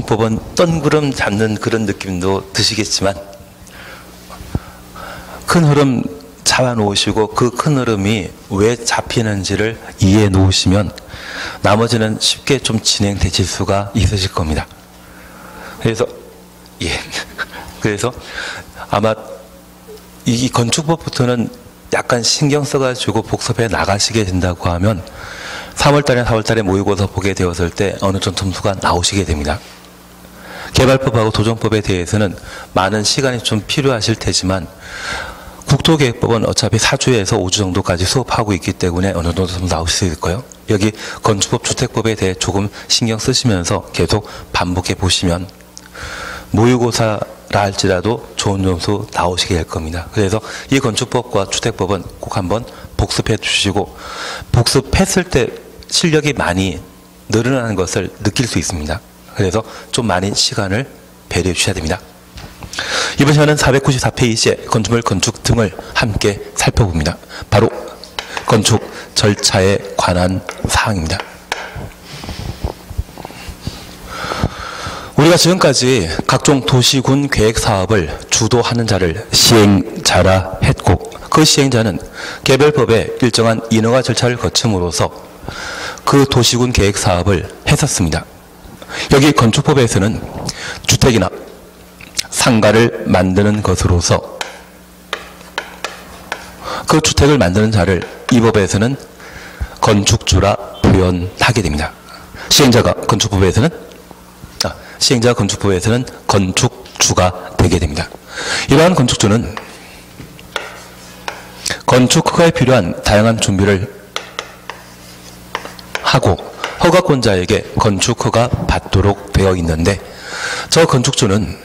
건축법은 뜬구름 잡는 그런 느낌도 드시겠지만 큰 흐름 잡아 놓으시고 그 큰 흐름이 왜 잡히는지를 이해해 놓으시면 나머지는 쉽게 좀 진행되실 수가 있으실 겁니다. 그래서 그래서 아마 이 건축법부터는 약간 신경 써가지고 복습해 나가시게 된다고 하면 3월달에 4월달에 모의고사 보게 되었을 때 어느 정도 점수가 나오시게 됩니다. 개발법하고 도정법에 대해서는 많은 시간이 좀 필요하실 테지만 국토계획법은 어차피 4주에서 5주 정도까지 수업하고 있기 때문에 어느 정도 좀 나오실 수 있을 거예요. 여기 건축법, 주택법에 대해 조금 신경 쓰시면서 계속 반복해 보시면 모의고사라 할지라도 좋은 점수 나오시게 될 겁니다. 그래서 이 건축법과 주택법은 꼭 한번 복습해 주시고 복습했을 때 실력이 많이 늘어나는 것을 느낄 수 있습니다. 그래서 좀 많이 시간을 배려해 주셔야 됩니다. 이번 시간은 494페이지의 건축물, 건축 등을 함께 살펴봅니다. 바로 건축 절차에 관한 사항입니다. 우리가 지금까지 각종 도시군 계획 사업을 주도하는 자를 시행자라 했고 그 시행자는 개별법의 일정한 인허가 절차를 거침으로써 그 도시군 계획 사업을 했었습니다. 여기 건축법에서는 주택이나 상가를 만드는 것으로서 그 주택을 만드는 자를 이 법에서는 건축주라 표현하게 됩니다. 시행자가 건축법에서는 건축주가 되게 됩니다. 이러한 건축주는 건축 허가에 필요한 다양한 준비를 하고 허가권자에게 건축 허가 받도록 되어 있는데 저 건축주는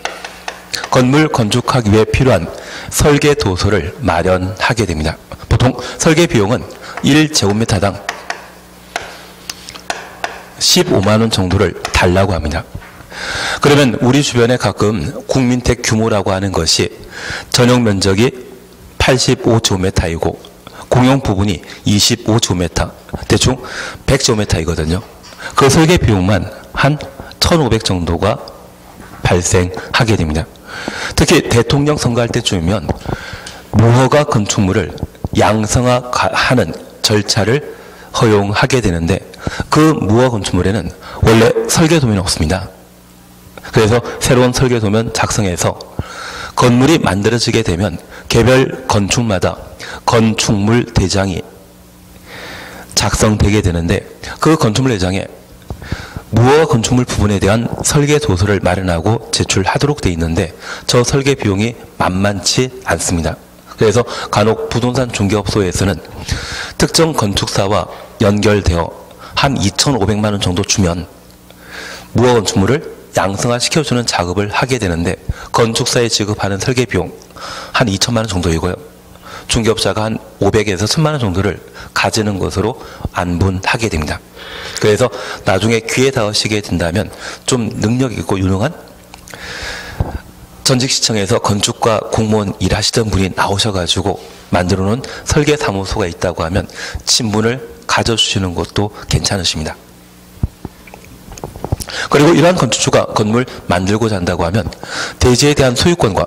건물 건축하기 위해 필요한 설계 도서를 마련하게 됩니다. 보통 설계 비용은 1제곱미터당 15만 원 정도를 달라고 합니다. 그러면 우리 주변에 가끔 국민택 규모라고 하는 것이 전용 면적이 85제곱미터이고 공용 부분이 25제곱미터, 대충 100제곱미터이거든요. 그 설계 비용만 한 1,500 정도가 발생하게 됩니다. 특히 대통령 선거할 때쯤이면 무허가 건축물을 양성화하는 절차를 허용하게 되는데 그 무허가 건축물에는 원래 설계도면이 없습니다. 그래서 새로운 설계도면 작성해서 건물이 만들어지게 되면 개별 건축마다 건축물 대장이 작성되게 되는데 그 건축물 대장에 무허가 건축물 부분에 대한 설계 도서를 마련하고 제출하도록 되어 있는데 저 설계 비용이 만만치 않습니다. 그래서 간혹 부동산 중개업소에서는 특정 건축사와 연결되어 한 2,500만 원 정도 주면 무허가 건축물을 양성화시켜주는 작업을 하게 되는데 건축사에 지급하는 설계 비용 한 2천만 원 정도이고요. 중개업자가 한 500에서 1,000만 원 정도를 가지는 것으로 안분하게 됩니다. 그래서 나중에 기회 닿으시게 된다면 좀 능력 있고 유능한 전직시청에서 건축과 공무원 일하시던 분이 나오셔가지고 만들어 놓은 설계사무소가 있다고 하면 친분을 가져주시는 것도 괜찮으십니다. 그리고 이러한 건축주가 건물 만들고자 한다고 하면 대지에 대한 소유권과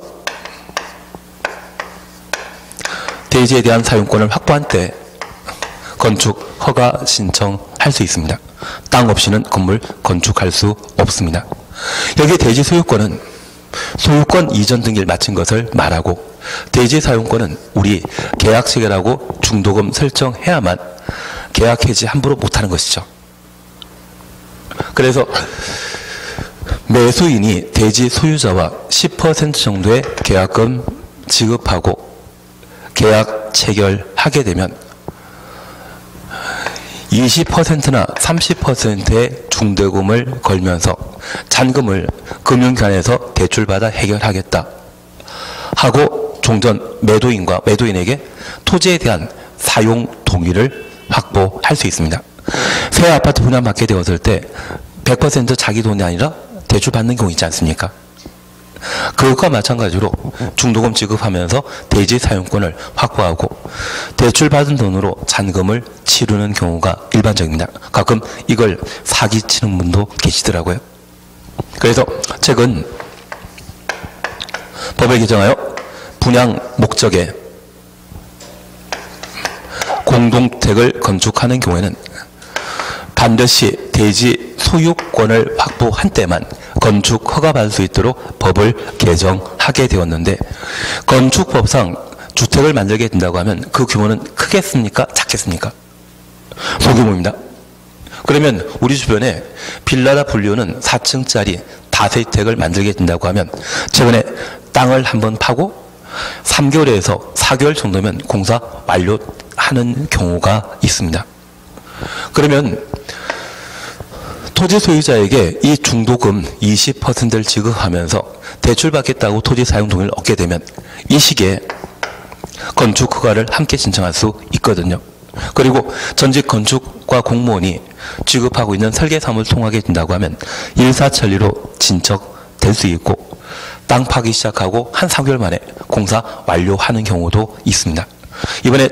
대지에 대한 사용권을 확보한 때 건축 허가 신청할 수 있습니다. 땅 없이는 건물 건축할 수 없습니다. 여기 대지 소유권은 소유권 이전 등기를 마친 것을 말하고 대지 사용권은 우리 계약 체결하고 중도금 설정해야만 계약 해지 함부로 못하는 것이죠. 그래서 매수인이 대지 소유자와 10% 정도의 계약금 지급하고 계약 체결하게 되면 20%나 30%의 중대금을 걸면서 잔금을 금융기관에서 대출받아 해결하겠다 하고 종전 매도인에게 토지에 대한 사용 동의를 확보할 수 있습니다. 새 아파트 분양받게 되었을 때 100% 자기 돈이 아니라 대출받는 경우 있지 않습니까? 그것과 마찬가지로 중도금 지급하면서 대지 사용권을 확보하고 대출받은 돈으로 잔금을 치르는 경우가 일반적입니다. 가끔 이걸 사기치는 분도 계시더라고요. 그래서 최근 법을 개정하여 분양 목적에 공동주택을 건축하는 경우에는 반드시 대지 소유권을 확보한 때만 건축 허가받을 수 있도록 법을 개정하게 되었는데, 건축법상 주택을 만들게 된다고 하면 그 규모는 크겠습니까? 작겠습니까? 소규모입니다. 그러면 우리 주변에 빌라라 불리우는 4층짜리 다세택을 만들게 된다고 하면 최근에 땅을 한번 파고 3개월에서 4개월 정도면 공사 완료하는 경우가 있습니다. 그러면 토지 소유자에게 이 중도금 20%를 지급하면서 대출받겠다고 토지 사용 동의를 얻게 되면 이 시기에 건축 허가를 함께 신청할 수 있거든요. 그리고 전직 건축과 공무원이 지급하고 있는 설계사무를 통하게 된다고 하면 일사천리로 진척될 수 있고, 땅 파기 시작하고 한 3개월 만에 공사 완료하는 경우도 있습니다. 이번에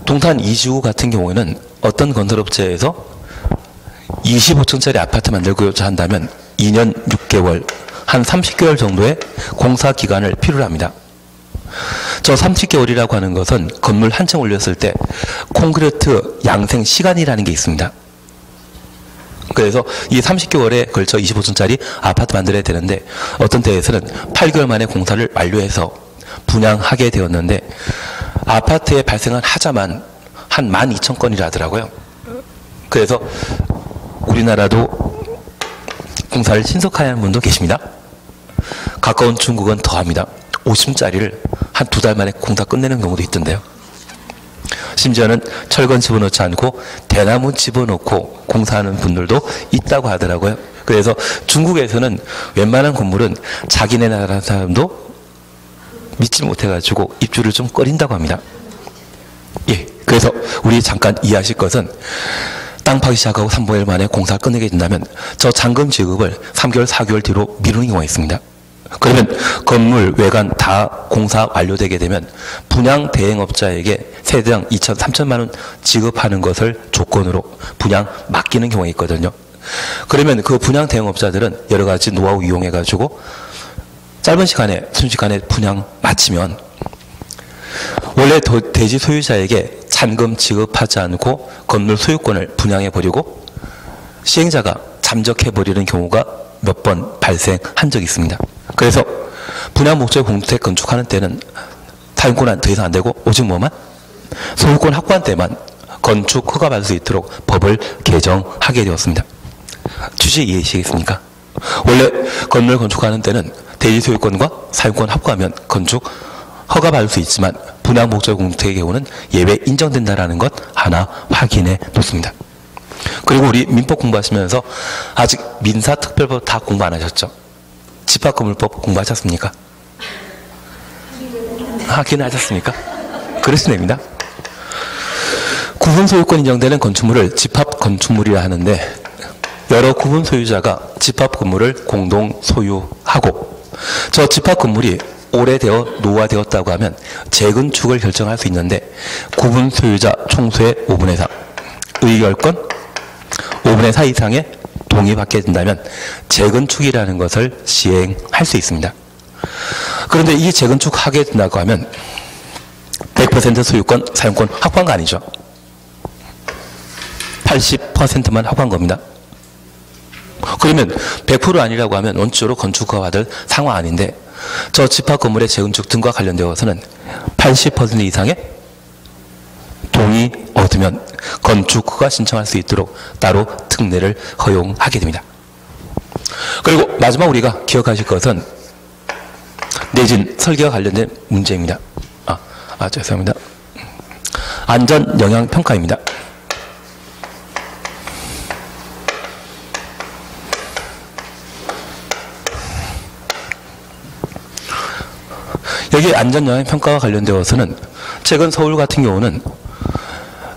동탄 이지구 같은 경우에는 어떤 건설업체에서 25층짜리 아파트 만들고자 한다면 2년 6개월, 한 30개월 정도의 공사 기간을 필요로 합니다. 저 30개월이라고 하는 것은 건물 한 층 올렸을 때 콘크리트 양생 시간이라는 게 있습니다. 그래서 이 30개월에 걸쳐 25층짜리 아파트 만들어야 되는데 어떤 때에서는 8개월 만에 공사를 완료해서 분양하게 되었는데 아파트에 발생한 하자만 한 12,000건이라 하더라고요. 그래서 우리나라도 공사를 신속하게 하는 분도 계십니다. 가까운 중국은 더합니다. 50층짜리를 한 2달 만에 공사 끝내는 경우도 있던데요. 심지어는 철근 집어넣지 않고 대나무 집어넣고 공사하는 분들도 있다고 하더라고요. 그래서 중국에서는 웬만한 건물은 자기네 나라 사람도 믿지 못해가지고 입주를 좀 꺼린다고 합니다. 예, 그래서 우리 잠깐 이해하실 것은 땅 파기 시작하고 3개월 만에 공사를 끝내게 된다면 저 잔금 지급을 3개월, 4개월 뒤로 미루는 경우가 있습니다. 그러면 건물 외관 다 공사 완료되게 되면 분양 대행업자에게 세대당 2천, 3천만 원 지급하는 것을 조건으로 분양 맡기는 경우가 있거든요. 그러면 그 분양 대행업자들은 여러 가지 노하우 이용해가지고 짧은 시간에, 순식간에 분양 마치면 원래 대지 소유자에게 잔금 지급하지 않고 건물 소유권을 분양해버리고 시행자가 잠적해버리는 경우가 몇 번 발생한 적이 있습니다. 그래서 분양 목적의 공주택 건축하는 때는 사용권은 더 이상 안 되고 오직 뭐만? 소유권 확보한 때만 건축 허가 받을 수 있도록 법을 개정하게 되었습니다. 취지 이해하시겠습니까? 원래 건물 건축하는 때는 대지 소유권과 사용권 확보하면 건축 허가 받을 수 있지만 분양 목적의 공주택의 경우는 예외 인정된다는 것 하나 확인해 놓습니다. 그리고 우리 민법 공부하시면서 아직 민사특별법 다 공부 안 하셨죠? 집합건물법 공부하셨습니까? 하긴 하셨습니까? 그러시면 됩니다. 구분 소유권 인정되는 건축물을 집합 건축물이라 하는데 여러 구분 소유자가 집합 건물을 공동 소유하고 저 집합 건물이 오래되어 노화되었다고 하면 재건축을 결정할 수 있는데 구분 소유자 총수의 5분의 3 의결권 5분의 4 이상의 동의받게 된다면 재건축이라는 것을 시행할 수 있습니다. 그런데 이 재건축하게 된다고 하면 100% 소유권, 사용권 확보한 거 아니죠. 80%만 확보한 겁니다. 그러면 100% 아니라고 하면 원칙적으로 건축허가 받을 상황 아닌데 저 집합 건물의 재건축 등과 관련되어서는 80% 이상의 동의 얻으면 건축허가 신청할 수 있도록 따로 특례를 허용하게 됩니다. 그리고 마지막 우리가 기억하실 것은 내진 설계와 관련된 문제입니다. 죄송합니다. 안전영향평가입니다. 여기 안전영향평가와 관련되어서는 최근 서울 같은 경우는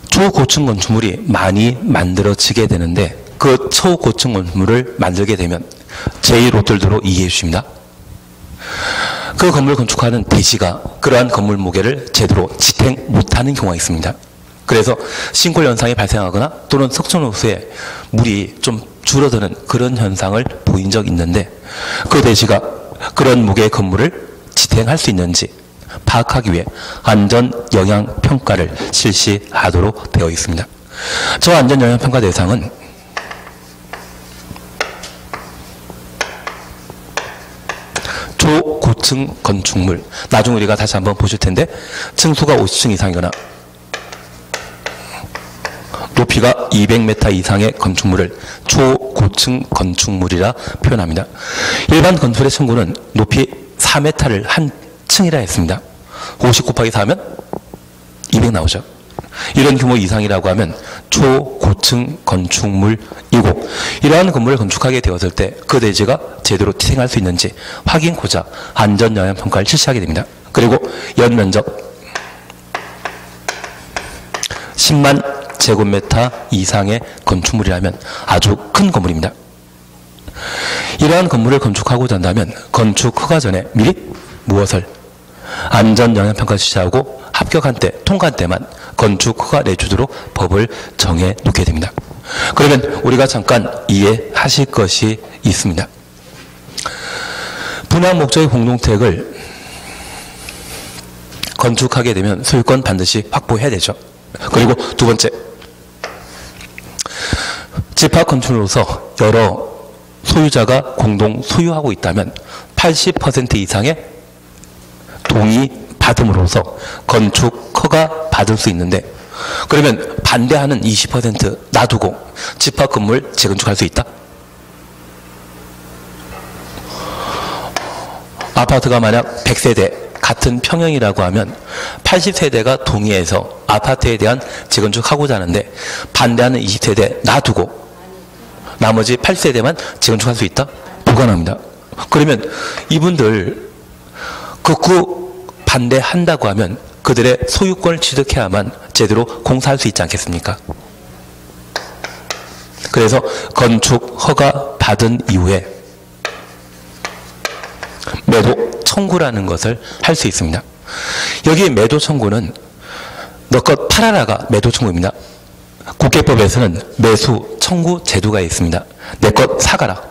초고층 건축물이 많이 만들어지게 되는데 그 초고층 건물을 만들게 되면 제1호텔도로 이해해 주십니다. 그 건물 건축하는 대지가 그러한 건물 모계를 제대로 지탱 못하는 경우가 있습니다. 그래서 싱크홀 현상이 발생하거나 또는 석촌호수에 물이 좀 줄어드는 그런 현상을 보인 적 있는데 그 대지가 그런 무게의 건물을 지탱할 수 있는지 파악하기 위해 안전영향평가를 실시하도록 되어 있습니다. 저 안전영향평가 대상은 초고층 건축물, 나중에 우리가 다시 한번 보실 텐데 층수가 50층 이상이거나 높이가 200m 이상의 건축물을 초고층 건축물이라 표현합니다. 일반 건물의 층고는 높이 4m를 한 층이라 했습니다. 50 곱하기 4하면 200 나오죠. 이런 규모 이상이라고 하면 초고층 건축물이고, 이러한 건물을 건축하게 되었을 때 그 대지가 제대로 태생할 수 있는지 확인코자 안전영향평가를 실시하게 됩니다. 그리고 연면적 10만 제곱미터 이상의 건축물이라면 아주 큰 건물입니다. 이러한 건물을 건축하고자 한다면 건축 허가 전에 미리 무엇을 안전영향평가 실시하고 합격한 때, 통과한 때만 건축 허가 내주도록 법을 정해 놓게 됩니다. 그러면 우리가 잠깐 이해하실 것이 있습니다. 분양 목적의 공동택을 건축하게 되면 소유권 반드시 확보해야 되죠. 그리고 두 번째, 집합 건축으로서 여러 소유자가 공동 소유하고 있다면 80% 이상의 동의 받음으로써 건축 허가 받을 수 있는데, 그러면 반대하는 20% 놔두고 집합 건물 재건축할 수 있다? 아파트가 만약 100세대 같은 평형이라고 하면 80세대가 동의해서 아파트에 대한 재건축하고자 하는데 반대하는 20세대 놔두고 나머지 8세대만 재건축할 수 있다? 불가능합니다. 그러면 이분들 극구 반대한다고 하면 그들의 소유권을 취득해야만 제대로 공사할 수 있지 않겠습니까? 그래서 건축 허가 받은 이후에 매도 청구라는 것을 할 수 있습니다. 여기 매도 청구는 너 것 팔아라가 매도 청구입니다. 국계법에서는 매수 청구 제도가 있습니다. 내 것 사가라.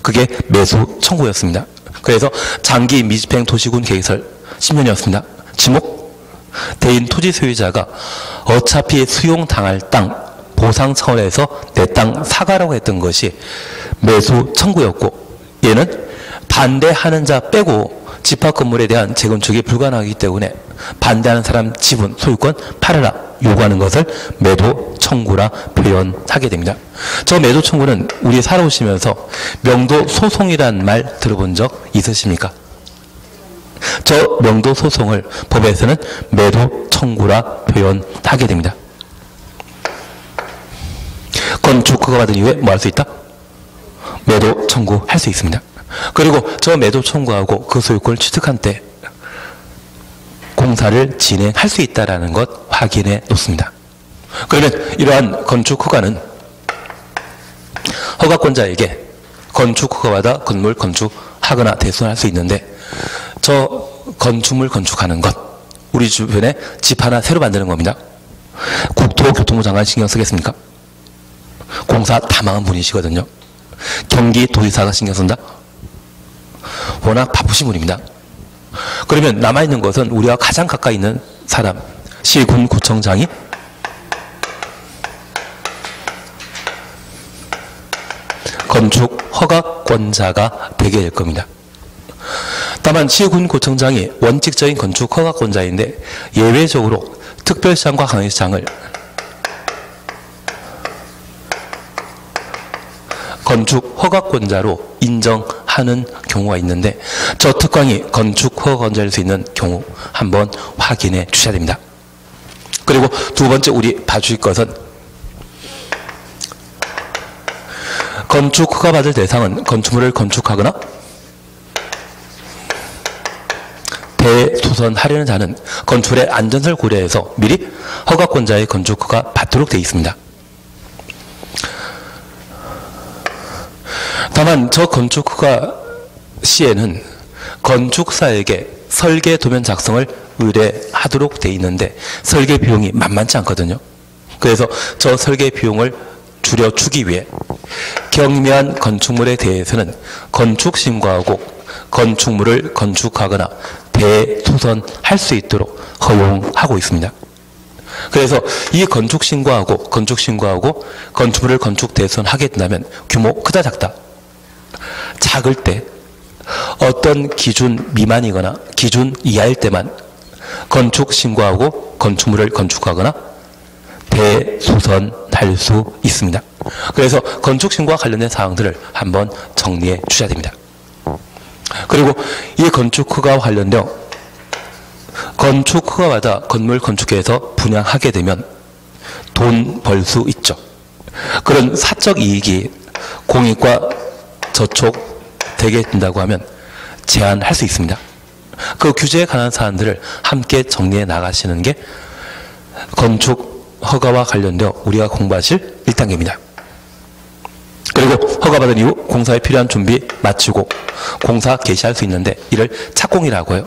그게 매수 청구였습니다. 그래서 장기 미집행 도시군 계획설 10년이었습니다. 지목, 대인 토지 소유자가 어차피 수용당할 땅 보상 차원에서 내 땅 사가라고 했던 것이 매수 청구였고, 얘는 반대하는 자 빼고 집합 건물에 대한 재건축이 불가능하기 때문에 반대하는 사람 지분, 소유권 팔아라 요구하는 것을 매도 청구라 표현하게 됩니다. 저 매도 청구는 우리 살아오시면서 명도 소송이라는 말 들어본 적 있으십니까? 저 명도 소송을 법에서는 매도 청구라 표현하게 됩니다. 건축 허가 받은 이후에 뭐 할 수 있다? 매도 청구할 수 있습니다. 그리고 저 매도 청구하고 그 소유권을 취득한 때 공사를 진행할 수 있다는 것 확인해 놓습니다. 그러면 이러한 건축 허가는 허가권자에게 건축 허가받아 건물 건축하거나 대수할 수 있는데, 저 건축물 건축하는 것, 우리 주변에 집 하나 새로 만드는 겁니다. 국토교통부 장관 신경 쓰겠습니까? 공사 다 망한 분이시거든요. 경기도지사가 신경 쓴다? 워낙 바쁘신 분입니다. 그러면 남아있는 것은 우리와 가장 가까이 있는 사람, 시군구청장이 건축 허가권자가 되게 될 겁니다. 다만 시군구청장이 원칙적인 건축 허가권자인데 예외적으로 특별시장과 광역시장을 건축 허가권자로 인정하는 경우가 있는데, 저 특광이 건축 허가권자일 수 있는 경우 한번 확인해 주셔야 됩니다. 그리고 두 번째 우리 봐주실 것은, 건축 허가 받을 대상은 건축물을 건축하거나 대수선하려는 자는 건축물의 안전성을 고려해서 미리 허가권자의 건축 허가 받도록 되어 있습니다. 다만 저 건축 허가 시에는 건축사에게 설계 도면 작성을 의뢰하도록 되어 있는데 설계 비용이 만만치 않거든요. 그래서 저 설계 비용을 줄여주기 위해 경미한 건축물에 대해서는 건축 신고하고 건축물을 건축하거나 대수선할 수 있도록 허용하고 있습니다. 그래서 이 건축 신고하고 건축물을 건축 대수선하게 된다면 규모 크다 작다. 작을 때 어떤 기준 미만이거나 기준 이하일 때만 건축 신고하고 건축물을 건축하거나 대수선할 수 있습니다. 그래서 건축 신고와 관련된 사항들을 한번 정리해 주셔야 됩니다. 그리고 이 건축 허가와 관련되어 건축 허가받아 건물 건축해서 분양하게 되면 돈 벌 수 있죠. 그런 사적 이익이 공익과 저촉되게 된다고 하면 제한할 수 있습니다. 그 규제에 관한 사안들을 함께 정리해 나가시는 게 건축 허가와 관련되어 우리가 공부하실 1단계입니다. 그리고 허가받은 이후 공사에 필요한 준비 마치고 공사 개시할 수 있는데 이를 착공이라고 해요.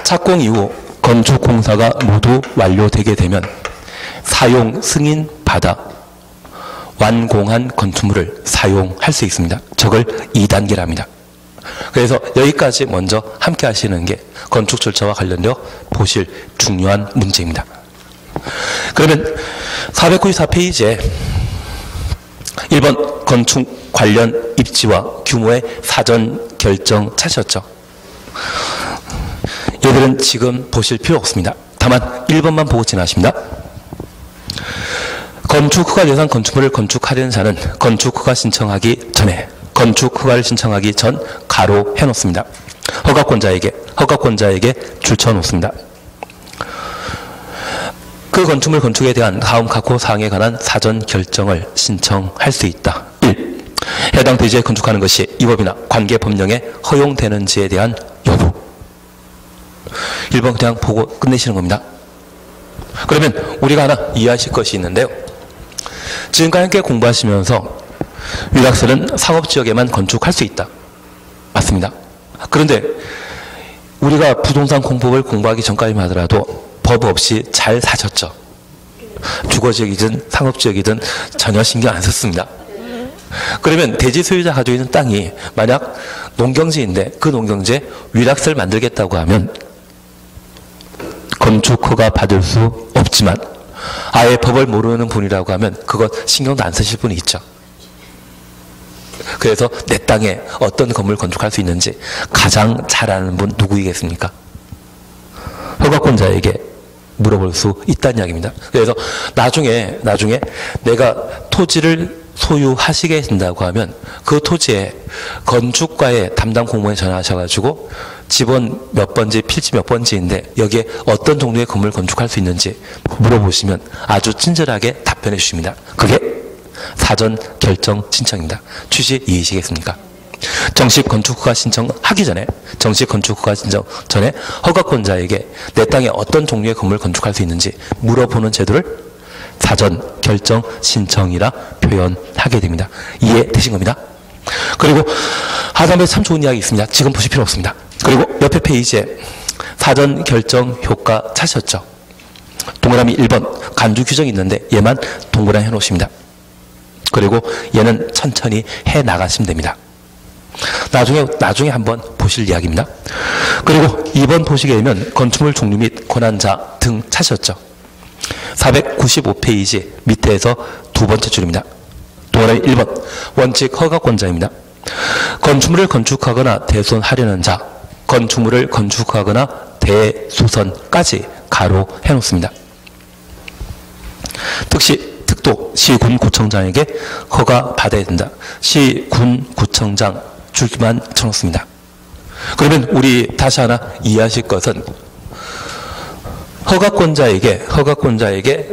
착공 이후 건축 공사가 모두 완료되게 되면 사용 승인 받아 완공한 건축물을 사용할 수 있습니다. 저걸 2단계라 합니다. 그래서 여기까지 먼저 함께 하시는 게 건축 절차와 관련되어 보실 중요한 문제입니다. 그러면 494페이지에 1번 건축 관련 입지와 규모의 사전 결정 찾으셨죠? 얘들은 지금 보실 필요 없습니다. 다만 1번만 보고 지나십니다. 건축 허가 대상 건축물을 건축하려는 자는 건축 허가 신청하기 전에 건축 허가를 신청하기 전 가로 해놓습니다. 허가권자에게 줄쳐 놓습니다. 그 건축물 건축에 대한 다음 각호 사항에 관한 사전 결정을 신청할 수 있다. 1. 해당 대지에 건축하는 것이 이 법이나 관계 법령에 허용되는지에 대한 여부. 1번 그냥 보고 끝내시는 겁니다. 그러면 우리가 하나 이해하실 것이 있는데요. 지금까지 함께 공부하시면서 위락설은 상업지역에만 건축할 수 있다. 맞습니다. 그런데 우리가 부동산 공법을 공부하기 전까지만 하더라도 법 없이 잘 사셨죠. 주거지역이든 상업지역이든 전혀 신경 안 썼습니다. 그러면 대지 소유자 가지고 있는 땅이 만약 농경지인데 그 농경지에 위락설 만들겠다고 하면 건축허가 받을 수 없지만 아예 법을 모르는 분이라고 하면 그것 신경도 안 쓰실 분이 있죠. 그래서 내 땅에 어떤 건물을 건축할 수 있는지 가장 잘 아는 분 누구이겠습니까? 허가권자에게 물어볼 수 있다는 이야기입니다. 그래서 나중에 내가 토지를 소유하시게 된다고 하면 그 토지에 건축과의 담당 공무원에 전화하셔가지고 집원 몇 번지, 필지 몇 번지인데 여기에 어떤 종류의 건물을 건축할 수 있는지 물어보시면 아주 친절하게 답변해 주십니다. 그게 사전 결정 신청입니다. 취지 이해하시겠습니까? 정식 건축허가 신청하기 전에 허가권자에게 내 땅에 어떤 종류의 건물을 건축할 수 있는지 물어보는 제도를 사전 결정 신청이라 표현하게 됩니다. 이해되신 겁니다. 그리고 하단에 참 좋은 이야기 있습니다. 지금 보실 필요 없습니다. 그리고 옆에 페이지에 사전 결정 효과 찾으셨죠? 동그라미 1번 간주 규정이 있는데 얘만 동그라미 해놓으십니다. 그리고 얘는 천천히 해 나가시면 됩니다. 나중에 한번 보실 이야기입니다. 그리고 2번 보시게 되면 건축물 종류 및 권한자 등 찾으셨죠? 495페이지 밑에서 두 번째 줄입니다. 동그라미 1번 원칙 허가권자입니다. 건축물을 건축하거나 대수선하려는 자, 건축물을 건축하거나 대수선까지 가로 해놓습니다. 특시, 특도, 시군 구청장에게 허가 받아야 된다. 시군 구청장 줄만 쳐놓습니다. 그러면 우리 다시 하나 이해하실 것은 허가권자에게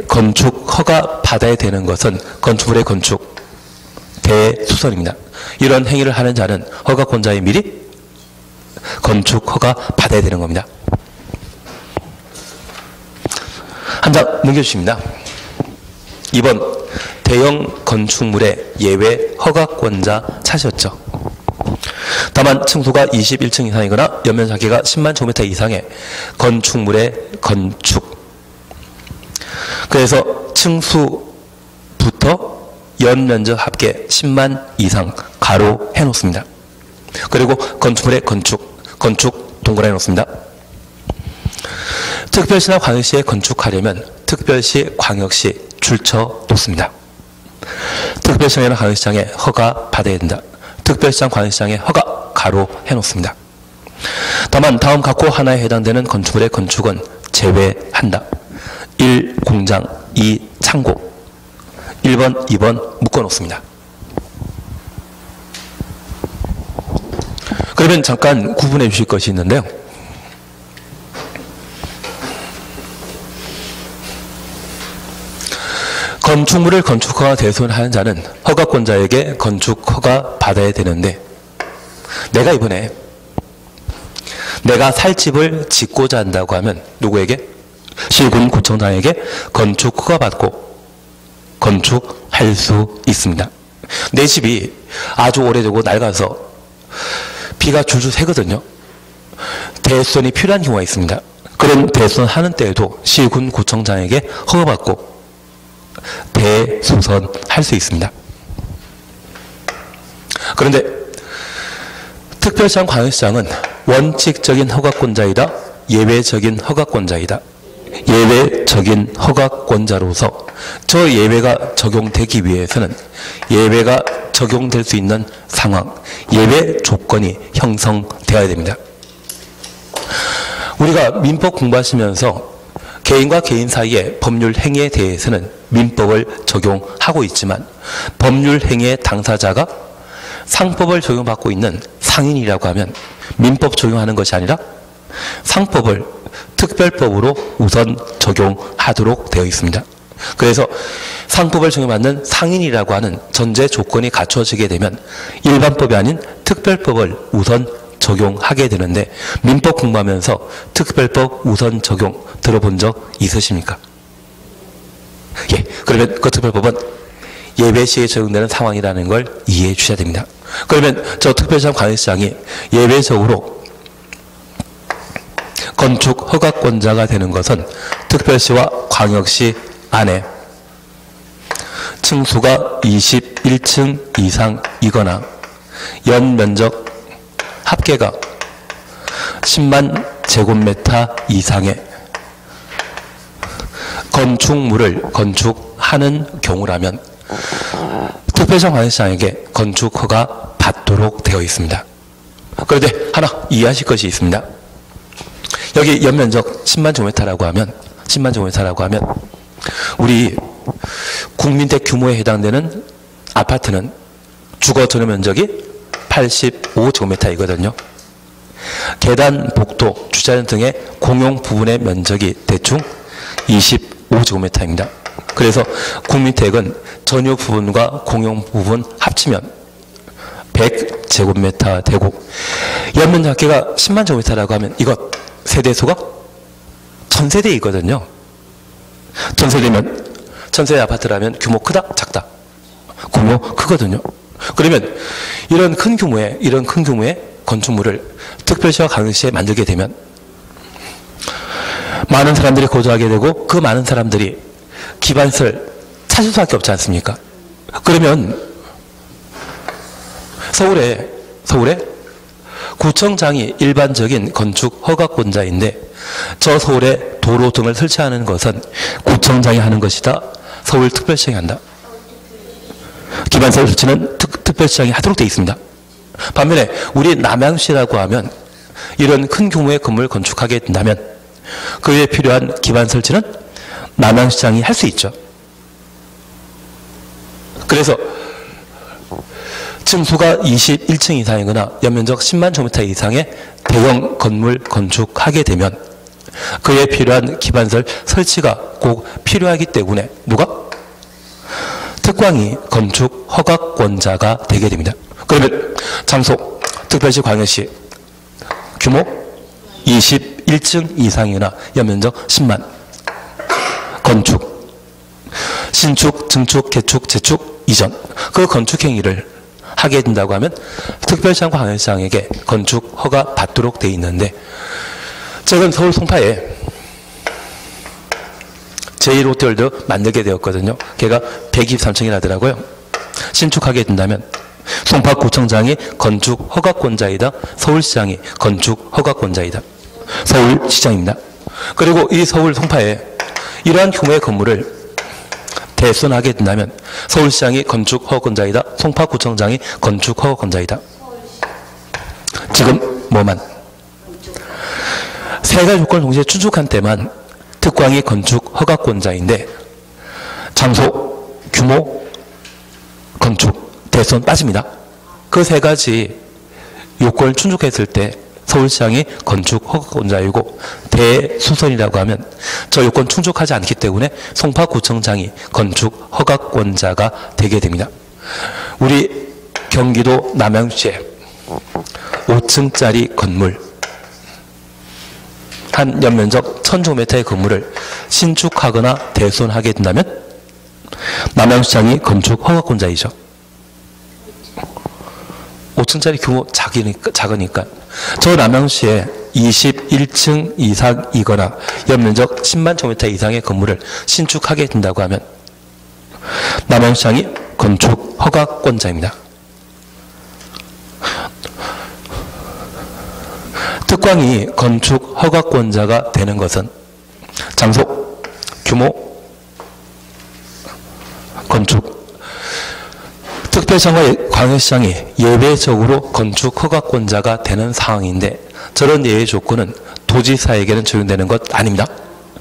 건축 허가 받아야 되는 것은 건축물의 건축 대수선입니다. 이런 행위를 하는 자는 허가권자에 미리 건축 허가 받아야 되는 겁니다. 한 장 넘겨주십니다. 2번 대형 건축물의 예외 허가권자 찾으셨죠? 다만 층수가 21층 이상이거나 연면사기가 10만 제곱미터 이상의 건축물의 건축. 그래서 층수부터 연면적 합계 10만 이상 가로 해놓습니다. 그리고 건축물의 건축 동그라미 놓습니다. 특별시나 광역시에 건축하려면 특별시, 광역시 출처 놓습니다. 특별시장이나 광역시장에 허가 받아야 된다. 특별시장, 광역시장에 허가 가로 해놓습니다. 다만 다음 각호 하나에 해당되는 건축물의 건축은 제외한다. 1. 공장, 2. 창고. 1번, 2번 묶어놓습니다. 그러면 잠깐 구분해 주실 것이 있는데요. 건축물을 건축허가 대손하는 자는 허가권자에게 건축허가 받아야 되는데, 내가 이번에 내가 살 집을 짓고자 한다고 하면 누구에게? 시군 구청장에게 건축허가 받고 건축할 수 있습니다. 내 집이 아주 오래되고 낡아서 비가 줄줄 새거든요. 대수선이 필요한 경우가 있습니다. 그런 대수선 하는 때에도 시군 구청장에게 허가받고 대수선할 수 있습니다. 그런데 특별시장, 광역시장은 원칙적인 허가권자이다, 예외적인 허가권자이다. 예외적인 허가권자로서 저 예외가 적용되기 위해서는 예외가 적용될 수 있는 상황, 예외 조건이 형성되어야 됩니다. 우리가 민법 공부하시면서 개인과 개인 사이의 법률 행위에 대해서는 민법을 적용하고 있지만 법률 행위의 당사자가 상법을 적용받고 있는 상인이라고 하면 민법 적용하는 것이 아니라 상법을 특별법으로 우선 적용하도록 되어 있습니다. 그래서 상법을 적용받는 상인이라고 하는 전제 조건이 갖춰지게 되면 일반법이 아닌 특별법을 우선 적용하게 되는데, 민법 공부하면서 특별법 우선 적용 들어본 적 있으십니까? 예, 그러면 그 특별법은 예외시에 적용되는 상황이라는 걸 이해해 주셔야 됩니다. 그러면 저 특별시장, 광역시장이 예외적으로 건축 허가권자가 되는 것은 특별시와 광역시 안에 층수가 21층 이상이거나 연면적 합계가 10만 제곱미터 이상의 건축물을 건축하는 경우라면 특별시장, 광역시장에게 건축허가 받도록 되어 있습니다. 그런데 하나 이해하실 것이 있습니다. 여기 연면적 10만 제곱미터라고 하면 우리 국민대 규모에 해당되는 아파트는 주거 전용 면적이 85제곱미터이거든요. 계단, 복도, 주차장 등의 공용 부분의 면적이 대충 25제곱미터입니다. 그래서 국민택은 전유 부분과 공용 부분 합치면 100제곱미터 되고, 연면적 합계가 10만 제곱미터라고 하면 이것 세대수가 1000세대이거든요. 1000세대면, 1000세대 아파트라면 규모 크다? 작다? 규모 크거든요. 그러면 이런 큰 규모의 건축물을 특별시와 광역시에 만들게 되면 많은 사람들이 거주하게 되고 그 많은 사람들이 기반시설 찾을 수밖에 없지 않습니까? 그러면 서울에 구청장이 일반적인 건축 허가권자인데 저 서울에 도로 등을 설치하는 것은 구청장이 하는 것이다, 서울특별시장이 한다. 기반시설 설치는 특별시장이 하도록 되어 있습니다. 반면에 우리 남양시라고 하면 이런 큰 규모의 건물을 건축하게 된다면 그에 필요한 기반 설치는 남양시장이 할 수 있죠. 그래서 층수가 21층 이상이거나 연면적 10만 제곱미터 이상의 대형 건물 건축하게 되면 그에 필요한 기반설 설치가 꼭 필요하기 때문에 누가? 특광이 건축 허가권자가 되게 됩니다. 그러면 장소, 특별시, 광역시 규모 21층 이상이나 연면적 10만 건축, 신축, 증축, 개축, 재축, 이전 그 건축 행위를 하게 된다고 하면 특별시장과 광역시장에게 건축 허가 받도록 되어 있는데, 최근 서울 송파에 제1롯데월드 만들게 되었거든요. 걔가 123층이나 되더라고요. 신축하게 된다면 송파구청장이 건축 허가권자이다. 서울시장이 건축 허가권자이다. 서울시장입니다. 그리고 이 서울 송파에 이러한 규모의 건물을 대선하게 된다면 서울시장이 건축 허가권자이다. 송파구청장이 건축 허가권자이다. 지금 뭐만? 세 가지 조건을 동시에 충족한 때만 특광이 건축 허가권자인데 장소, 규모, 건축, 대선 빠집니다. 그 세 가지 요건을 충족했을 때 서울시장이 건축 허가권자이고 대수선이라고 하면 저 요건 충족하지 않기 때문에 송파구청장이 건축 허가권자가 되게 됩니다. 우리 경기도 남양주에 5층짜리 건물 한 연면적 1000제곱미터의 건물을 신축하거나 대손하게 된다면 남양주시장이 건축 허가권자이죠. 5층짜리 규모 작으니까 저 남양주시에 21층 이상이거나 연면적 10만 제곱미터 이상의 건물을 신축하게 된다고 하면 남양주시장이 건축 허가권자입니다. 특광이 건축 허가권자가 되는 것은 장소, 규모, 건축, 특별시장과 광역시장이 예외적으로 건축 허가권자가 되는 상황인데 저런 예외 조건은 도지사에게는 적용되는 것 아닙니다.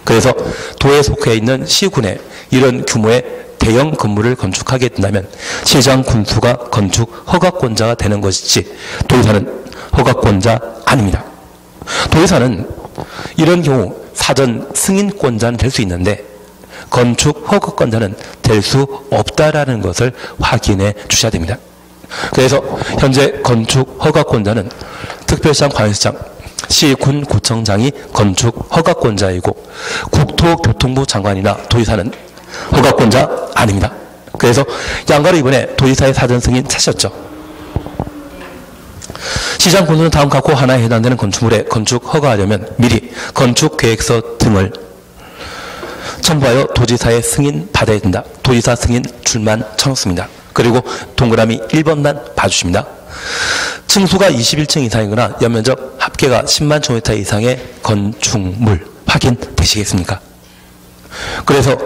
그래서 도에 속해 있는 시군에 이런 규모의 대형 건물을 건축하게 된다면 시장 군수가 건축 허가권자가 되는 것이지 도지사는 허가권자 아닙니다. 도지사는 이런 경우 사전 승인권자는 될 수 있는데 건축 허가권자는 될 수 없다라는 것을 확인해 주셔야 됩니다. 그래서 현재 건축 허가권자는 특별시장, 광역시장, 시군 구청장이 건축 허가권자이고 국토교통부 장관이나 도지사는 허가권자 아닙니다. 그래서 양가로 이번에 도지사의 사전 승인 찾으셨죠. 시장 군수는 다음 각호 하나에 해당되는 건축물에 건축 허가하려면 미리 건축계획서 등을 첨부하여 도지사의 승인 받아야 된다. 도지사 승인 줄만 쳐놓습니다. 그리고 동그라미 1번만 봐주십니다. 층수가 21층 이상이거나 연면적 합계가 10만 제곱미터 이상의 건축물 확인되시겠습니까? 그래서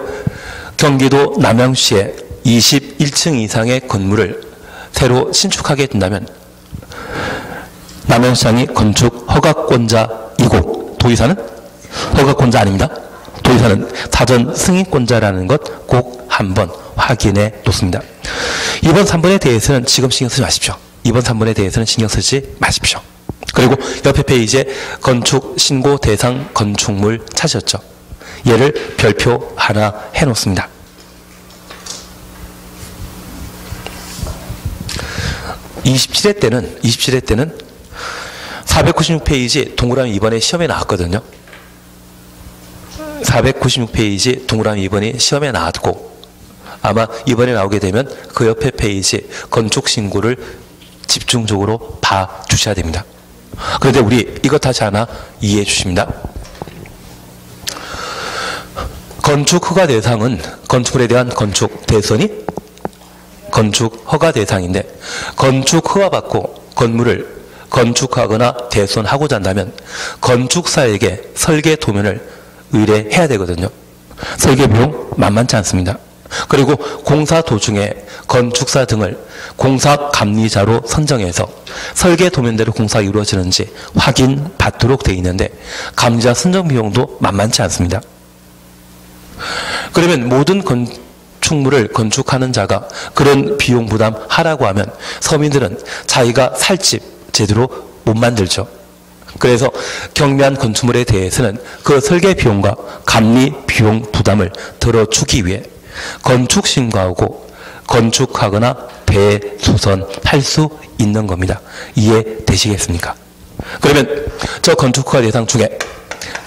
경기도 남양주시에 21층 이상의 건물을 새로 신축하게 된다면 남양주시장이 건축 허가권자이고 도지사는 허가권자 아닙니다. 도지사는 사전 승인권자라는 것 꼭 한번 확인해 놓습니다. 2번, 3번에 대해서는 지금 신경 쓰지 마십시오. 2번, 3번에 대해서는 신경 쓰지 마십시오. 그리고 옆에 페이지에 건축 신고 대상 건축물 찾으셨죠? 얘를 별표 하나 해 놓습니다. 27회 때는 496페이지 동그라미 2번에 시험에 나왔거든요. 496페이지 동그라미 2번이 시험에 나왔고 아마 이번에 나오게 되면 그 옆에 페이지 건축 신고를 집중적으로 봐주셔야 됩니다. 그런데 우리 이것 다시 하나 이해해 주십니다. 건축 허가 대상은 건축물에 대한 건축 대선이 건축 허가 대상인데 건축 허가 받고 건물을 건축하거나 대선하고자 한다면 건축사에게 설계 도면을 의뢰해야 되거든요. 설계 비용 만만치 않습니다. 그리고 공사 도중에 건축사 등을 공사 감리자로 선정해서 설계 도면대로 공사가 이루어지는지 확인받도록 되어 있는데 감리자 선정 비용도 만만치 않습니다. 그러면 모든 건축물을 건축하는 자가 그런 비용 부담하라고 하면 서민들은 자기가 살 집 제대로 못 만들죠. 그래서 경매한 건축물에 대해서는 그 설계 비용과 감리 비용 부담을 들어주기 위해 건축 신고하고 건축하거나 대수선할 수 있는 겁니다. 이해되시겠습니까? 그러면 저 건축허가 대상 중에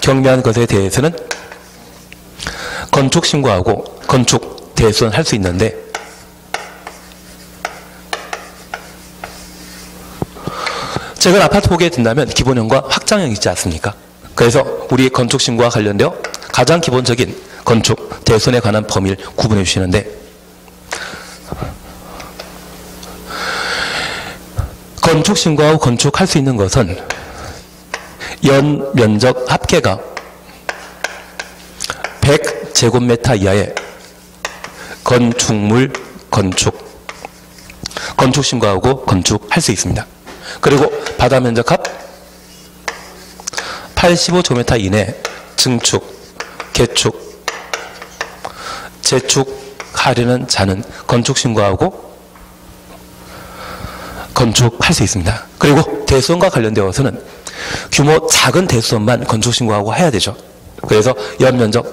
경매한 것에 대해서는 건축 신고하고 건축 대수선할 수 있는데 제가 아파트 보게 된다면 기본형과 확장형 있지 않습니까? 그래서 우리 건축 신고와 관련되어 가장 기본적인 건축 대손에 관한 범위를 구분해 주시는데 건축 신고하고 건축할 수 있는 것은 연 면적 합계가 100제곱미터 이하의 건축물 건축 신고하고 건축할 수 있습니다. 그리고 바다 면적 합 85제곱미터 이내 증축, 개축, 재축하려는 자는 건축 신고하고 건축할 수 있습니다. 그리고 대수원과 관련되어서는 규모 작은 대수원만 건축 신고하고 해야 되죠. 그래서 연면적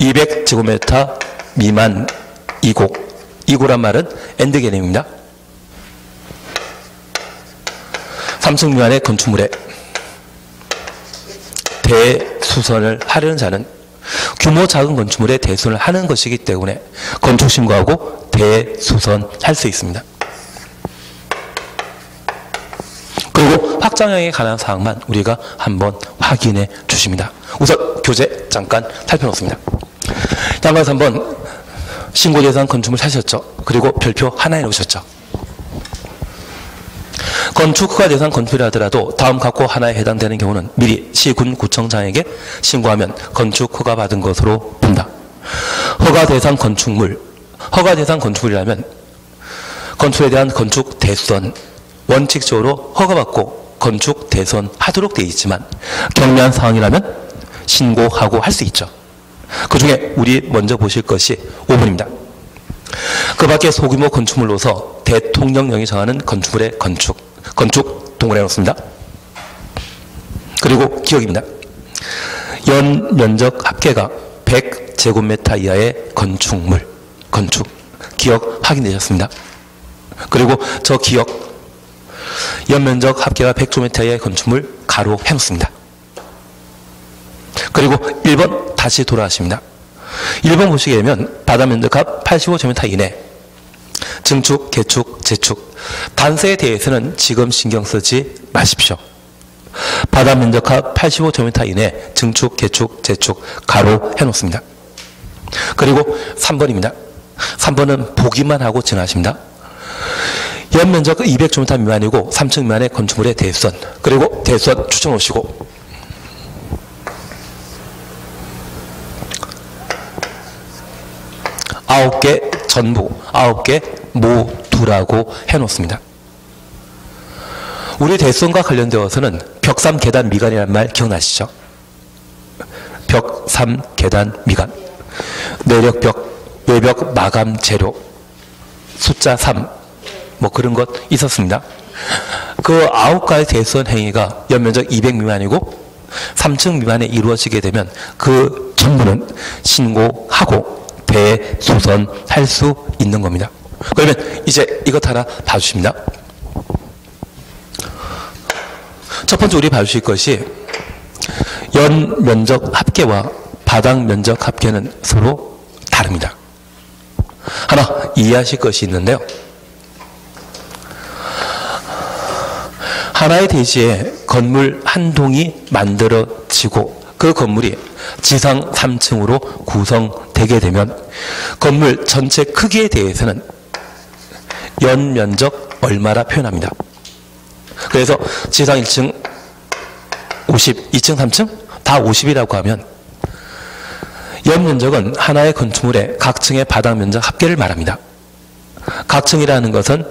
200제곱미터 미만 이고란 말은 엔드 개념입니다. 3층 미만의 건축물에 대수선을 하려는 자는 규모 작은 건축물에 대수선을 하는 것이기 때문에 건축 신고하고 대수선할 수 있습니다. 그리고 확장형에 관한 사항만 우리가 한번 확인해 주십니다. 우선 교재 잠깐 살펴놓습니다. 양가에서 한번 신고 대상 건축물 사셨죠? 그리고 별표 하나에 놓으셨죠? 건축 허가 대상 건축이라 하더라도 다음 각호 하나에 해당되는 경우는 미리 시군 구청장에게 신고하면 건축 허가 받은 것으로 본다. 허가 대상 건축물이라면 건축에 대한 건축 대수선 원칙적으로 허가받고 건축 대수선 하도록 되어 있지만 경미한 상황이라면 신고하고 할 수 있죠. 그 중에 우리 먼저 보실 것이 5번입니다. 그 밖에 소규모 건축물로서 대통령령이 정하는 건축물의 건축 동그라미 놓습니다. 그리고 기억입니다. 연 면적 합계가 100제곱미터 이하의 건축물 기억 확인되셨습니다. 그리고 저 기억 연 면적 합계가 100제곱미터 이하의 건축물 가로 해놓습니다. 그리고 1번 다시 돌아가십니다. 1번 보시게 되면 바다 면적합 85제곱미터 이내 증축, 개축, 재축 단서에 대해서는 지금 신경 쓰지 마십시오. 바다 면적합 85제곱미터 이내 증축, 개축, 재축 가로 해놓습니다. 그리고 3번입니다. 3번은 보기만 하고 지나십니다. 연면적 200제곱미터 미만이고 3층 미만의 건축물의 대수선 그리고 대수선 추천 오시고 아홉 개 전부 9개 모두라고 해놓습니다. 우리 대수선과 관련되어서는 벽3 계단 미간이라는 말 기억나시죠? 벽3 계단 미간 내력벽, 외벽 마감 재료 숫자 3 뭐 그런 것 있었습니다. 그 9가지 대수선 행위가 연면적 200 미만이고 3층 미만에 이루어지게 되면 그 전부는 신고하고 대수선할 수 있는 겁니다. 그러면 이제 이것 하나 봐주십니다. 첫 번째 우리 봐주실 것이 연 면적 합계와 바닥 면적 합계는 서로 다릅니다. 하나 이해하실 것이 있는데요. 하나의 대지에 건물 한 동이 만들어지고 그 건물이 지상 3층으로 구성되게 되면 건물 전체 크기에 대해서는 연면적 얼마라 표현합니다. 그래서 지상 1층 50, 2층 3층 다 50이라고 하면 연면적은 하나의 건축물의 각 층의 바닥 면적 합계를 말합니다. 각 층이라는 것은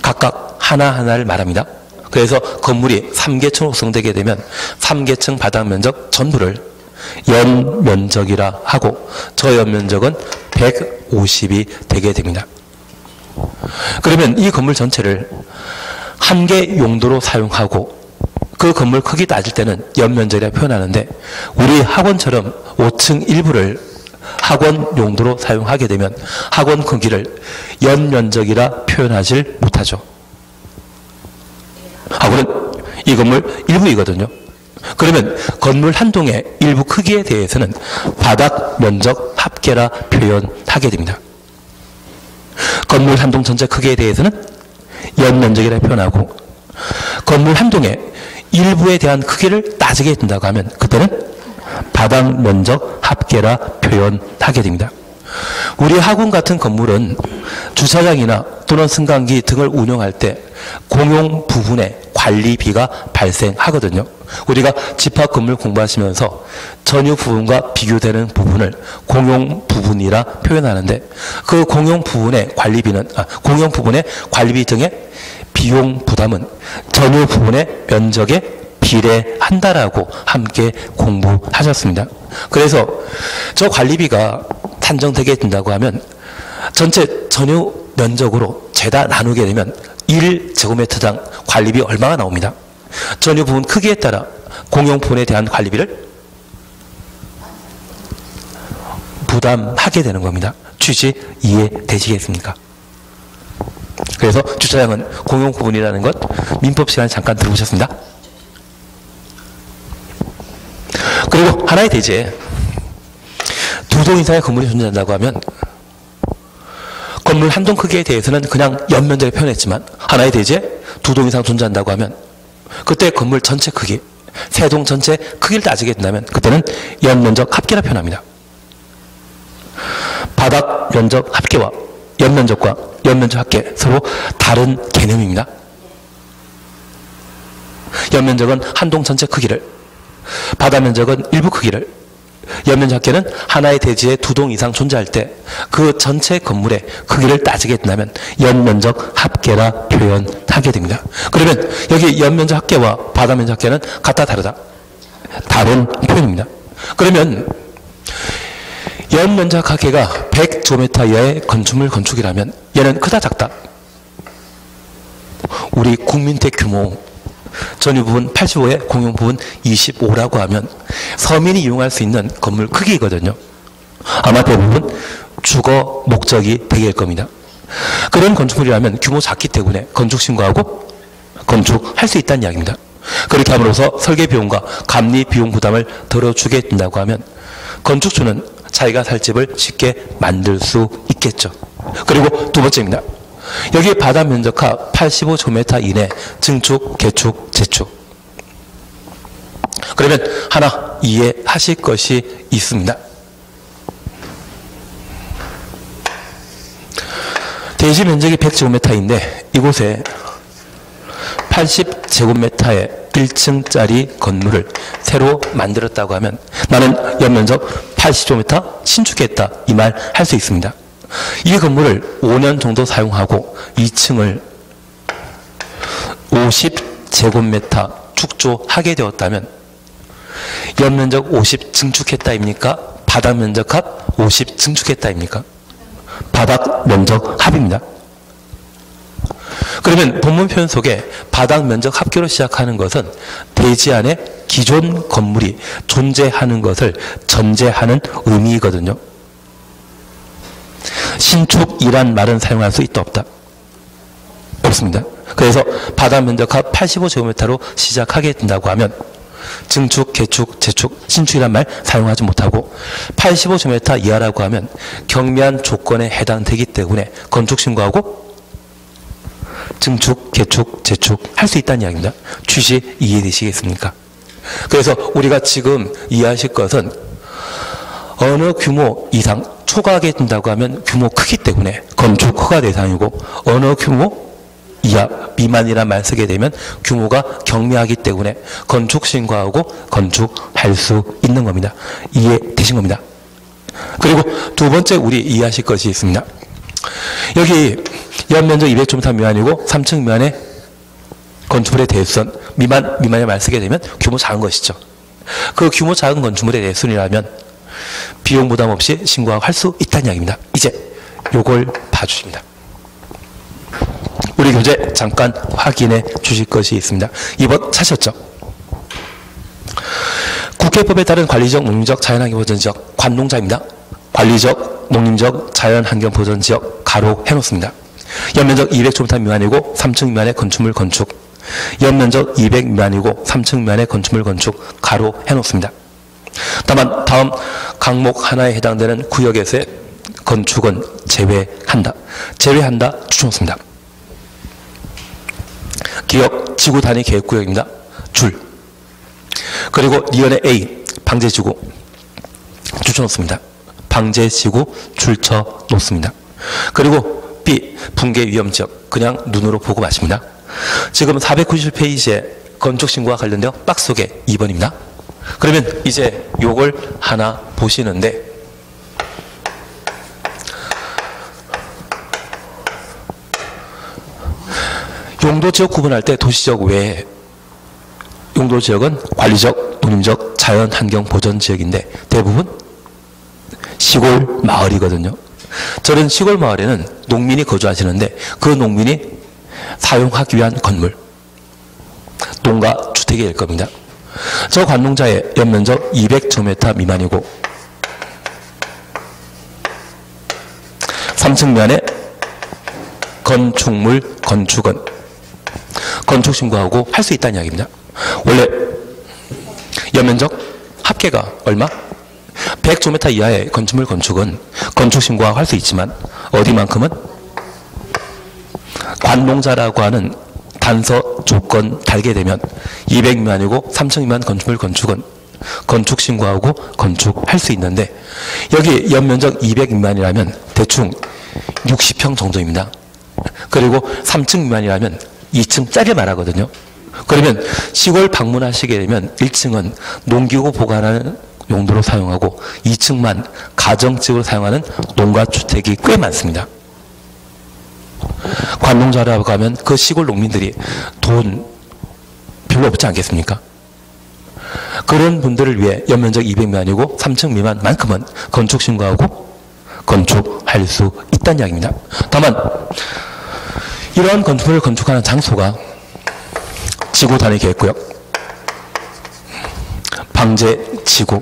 각각 하나하나를 말합니다. 그래서 건물이 3개층으로 구성되게 되면 3개층 바닥 면적 전부를 연면적이라 하고 저 연면적은 150이 되게 됩니다. 그러면 이 건물 전체를 한 개 용도로 사용하고 그 건물 크기 따질 때는 연면적이라 표현하는데 우리 학원처럼 5층 일부를 학원 용도로 사용하게 되면 학원 크기를 연면적이라 표현하지 못하죠. 학원은 이 건물 일부이거든요. 그러면 건물 한 동의 일부 크기에 대해서는 바닥 면적 합계라 표현하게 됩니다. 건물 한 동 전체 크기에 대해서는 연면적이라 표현하고 건물 한 동의 일부에 대한 크기를 따지게 된다고 하면 그때는 바닥 면적 합계라 표현하게 됩니다. 우리 학원 같은 건물은 주차장이나 또는 승강기 등을 운영할 때 공용 부분의 관리비가 발생하거든요. 우리가 집합 건물 공부하시면서 전유 부분과 비교되는 부분을 공용 부분이라 표현하는데, 그 공용 부분의 관리비 등의 비용 부담은 전유 부분의 면적에 비례한다라고 함께 공부하셨습니다. 그래서 저 관리비가 산정되게 된다고 하면 전체 전유 면적으로 죄다 나누게 되면 1제곱미터당 관리비 얼마가 나옵니다. 전유 부분 크기에 따라 공용 부분에 대한 관리비를 부담하게 되는 겁니다. 취지 이해되시겠습니까? 그래서 주차장은 공용 부분이라는 것 민법 시간에 잠깐 들어보셨습니다. 그리고 하나의 대지에 두 동 이상의 건물이 존재한다고 하면 건물 한 동 크기에 대해서는 그냥 연면적을 표현했지만, 하나의 대지에 두 동 이상 존재한다고 하면 그때 건물 전체 크기, 세 동 전체 크기를 따지게 된다면 그때는 연면적 합계라 표현합니다. 바닥 면적 합계와 연면적과 연면적 합계 서로 다른 개념입니다. 연면적은 한 동 전체 크기를, 바닥 면적은 일부 크기를, 연면적 합계는 하나의 대지에 두 동 이상 존재할 때 그 전체 건물의 크기를 따지게 된다면 연면적 합계라 표현하게 됩니다. 그러면 여기 연면적 합계와 바닥 면적 합계는 같다 다르다? 다른 표현입니다. 그러면 연면적 합계가 100제곱미터 이하의 건축물 건축이라면 얘는 크다 작다? 우리 국민택 규모 전유 부분 85에 공용 부분 25라고 하면 서민이 이용할 수 있는 건물 크기거든요. 아마 대부분 주거 목적이 되게 될 겁니다. 그런 건축물이라면 규모 작기 때문에 건축 신고하고 건축할 수 있다는 이야기입니다. 그렇게 함으로써 설계 비용과 감리 비용 부담을 덜어주게 된다고 하면 건축주는 자기가 살 집을 쉽게 만들 수 있겠죠. 그리고 두 번째입니다. 여기 바닥 면적하 85제곱미터 이내 증축, 개축, 재축. 그러면 하나 이해하실 것이 있습니다. 대지 면적이 100제곱미터인데 이곳에 80제곱미터의 1층짜리 건물을 새로 만들었다고 하면 나는 연면적 80제곱미터 신축했다, 이 말 할 수 있습니다. 이 건물을 5년 정도 사용하고 2층을 50제곱미터 축조하게 되었다면 연면적 50 증축했다입니까? 바닥 면적 합 50 증축했다입니까? 바닥 면적 합입니다. 그러면 본문 표현 속에 바닥 면적 합계로 시작하는 것은 대지 안에 기존 건물이 존재하는 것을 전제하는 의미이거든요. 신축이란 말은 사용할 수 있다 없다? 없습니다. 그래서 바닥 면적합 85제곱미터로 시작하게 된다고 하면 증축, 개축, 재축, 신축이란 말 사용하지 못하고 85제곱미터 이하라고 하면 경미한 조건에 해당되기 때문에 건축 신고하고 증축, 개축, 재축 할 수 있다는 이야기입니다. 취지 이해되시겠습니까? 그래서 우리가 지금 이해하실 것은 어느 규모 이상 초과하게 된다고 하면 규모 크기 때문에 건축 허가 대상이고, 어느 규모 이하 미만이란 말 쓰게 되면 규모가 경미하기 때문에 건축 신고하고 건축할 수 있는 겁니다. 이해되신 겁니다. 그리고 두 번째 우리 이해하실 것이 있습니다. 여기 연면적 200제곱미터 미만이고 3층 미만의 건축물의 대수선 미만의 말 쓰게 되면 규모 작은 것이죠. 그 규모 작은 건축물의 대수선이라면 비용 부담 없이 신고할 수 있다는 이야기입니다. 이제 요걸 봐주십니다. 우리 교재 잠깐 확인해 주실 것이 있습니다. 2번 찾으셨죠? 국회법에 따른 관리적, 농림적, 자연환경보전지역 관농자입니다. 관리적, 농림적, 자연환경보전지역 가로 해놓습니다. 연면적 200제곱미터 미만이고 3층 미만의 건축물 건축, 연면적 200 미만이고 3층 미만의 건축물 건축 가로 해놓습니다. 다만 다음 항목 하나에 해당되는 구역에서의 건축은 제외한다. 제외한다 추천습니다. 기역 지구 단위 계획구역입니다. 줄. 그리고 리언의 A 방제지구 추천습니다. 방제지구 줄쳐 놓습니다. 그리고 B. 붕괴 위험지역. 그냥 눈으로 보고 마십니다. 지금 490페이지에 건축신고와 관련되어 박스 속에 2번입니다. 그러면 이제 요걸 하나 보시는데 용도지역 구분할 때 도시지역 외에 용도지역은 관리적, 농림적, 자연환경보전지역인데 대부분 시골 마을이거든요. 저런 시골 마을에는 농민이 거주하시는데 그 농민이 사용하기 위한 건물, 농가 주택이 될 겁니다. 저 관농자의 연면적 200제곱미터 미만이고 3층 미만의 건축물, 건축은 건축신고하고 할 수 있다는 이야기입니다. 원래 연면적 합계가 얼마? 100제곱미터 이하의 건축물, 건축은 건축신고하고 할 수 있지만 어디만큼은? 관농자라고 하는 단서 조건 달게 되면 200 미만이고 3층 미만 건축물, 건축은 건축신고하고 건축할 수 있는데 여기 연면적 200 미만이라면 대충 60평 정도입니다. 그리고 3층 미만이라면 2층짜리 말하거든요. 그러면 시골 방문하시게 되면 1층은 농기구 보관하는 용도로 사용하고 2층만 가정집으로 사용하는 농가주택이 꽤 많습니다. 관농자라고 하면 그 시골 농민들이 돈 별로 없지 않겠습니까? 그런 분들을 위해 연면적 200 미만이고 3층 미만만큼은 건축신고하고 건축할 수 있다는 이야기입니다. 다만 이러한 건축물을 건축하는 장소가 지구 단위 계획구역, 방제지구,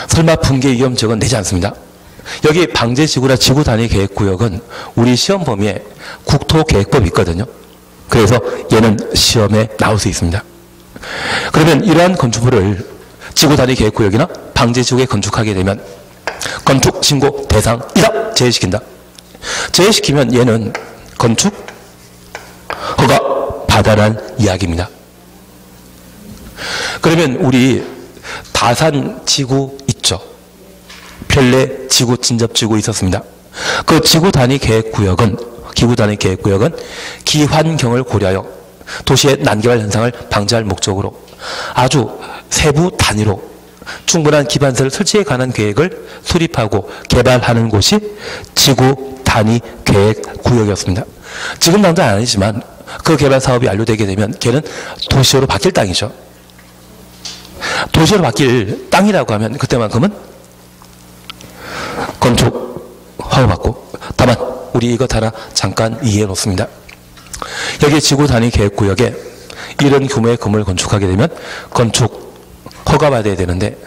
설마 붕괴 위험지역은 내지 않습니다. 여기 방제지구나 지구 단위 계획구역은 우리 시험 범위에 국토계획법이 있거든요. 그래서 얘는 시험에 나올 수 있습니다. 그러면 이러한 건축물을 지구 단위 계획구역이나 방제지구에 건축하게 되면 건축신고 대상이다 제외시킨다. 제외시키면 얘는 건축 허가 받아란 이야기입니다. 그러면 우리 다산 지구 있죠. 별내 지구 진접지구 있었습니다. 그 지구 단위 계획구역은 기후 단위 계획구역은 기환경을 고려하여 도시의 난개발 현상을 방지할 목적으로 아주 세부 단위로 충분한 기반시설 설치에 관한 계획을 수립하고 개발하는 곳이 지구 단위 계획구역이었습니다. 지금 당장 아니지만 그 개발 사업이 완료되게 되면 걔는 도시로 바뀔 땅이죠. 도시로 바뀔 땅이라고 하면 그때만큼은 건축 허가받고, 다만 우리 이것 하나 잠깐 이해해 놓습니다. 여기 지구 단위 계획구역에 이런 규모의 건물을 건축하게 되면 건축 허가받아야 되는데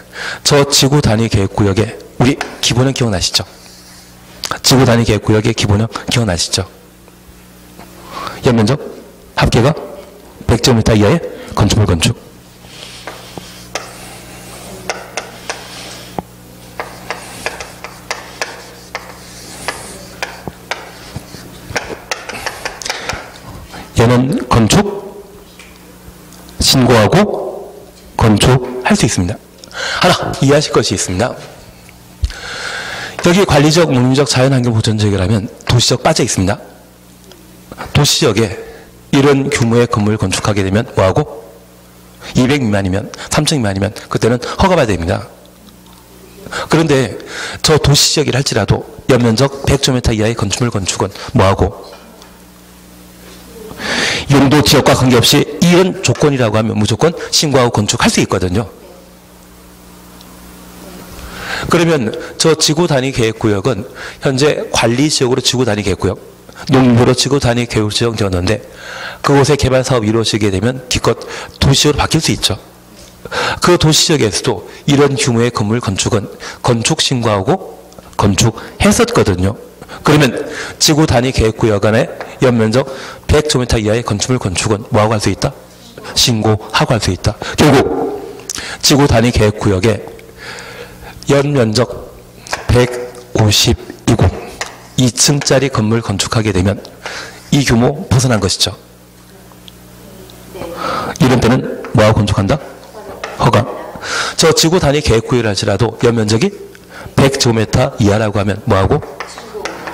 저 지구 단위 계획구역에 우리 기본형 기억나시죠? 지구 단위 계획구역의 기본형 기억나시죠? 연면적 합계가 100제곱미터 이하의 건축물 건축. 얘는 건축 신고하고 건축할 수 있습니다. 하나 이해하실 것이 있습니다. 여기 관리적, 농림적, 자연환경보전지역이라면 도시적 빠져 있습니다. 도시지역에 이런 규모의 건물을 건축하게 되면 뭐하고? 200 미만이면, 3층 미만이면 그때는 허가받아야 됩니다. 그런데 저 도시지역이라 할지라도 연면적 100제곱미터 이하의 건축물 건축은 뭐하고? 용도 지역과 관계없이 이런 조건이라고 하면 무조건 신고하고 건축할 수 있거든요. 그러면 저 지구 단위 계획구역은 현재 관리지역으로 지구 단위 계획구역, 농림부로 지구 단위 계획구역 지었는데 그곳에 개발 사업이 이루어지게 되면 기껏 도시지역으로 바뀔 수 있죠. 그 도시지역에서도 이런 규모의 건물 건축은 건축 신고하고 건축했었거든요. 그러면 지구 단위 계획구역 안에 연면적 100제곱미터 이하의 건축물 건축은 뭐하고 할 수 있다? 신고하고 할 수 있다. 결국 지구 단위 계획구역에 연면적 152고 2층짜리 건물 건축하게 되면 이 규모 벗어난 것이죠. 이런 때는 뭐하고 건축한다? 허가. 저 지구 단위 계획구역을 할지라도 연면적이 100제곱미터 이하라고 하면 뭐하고?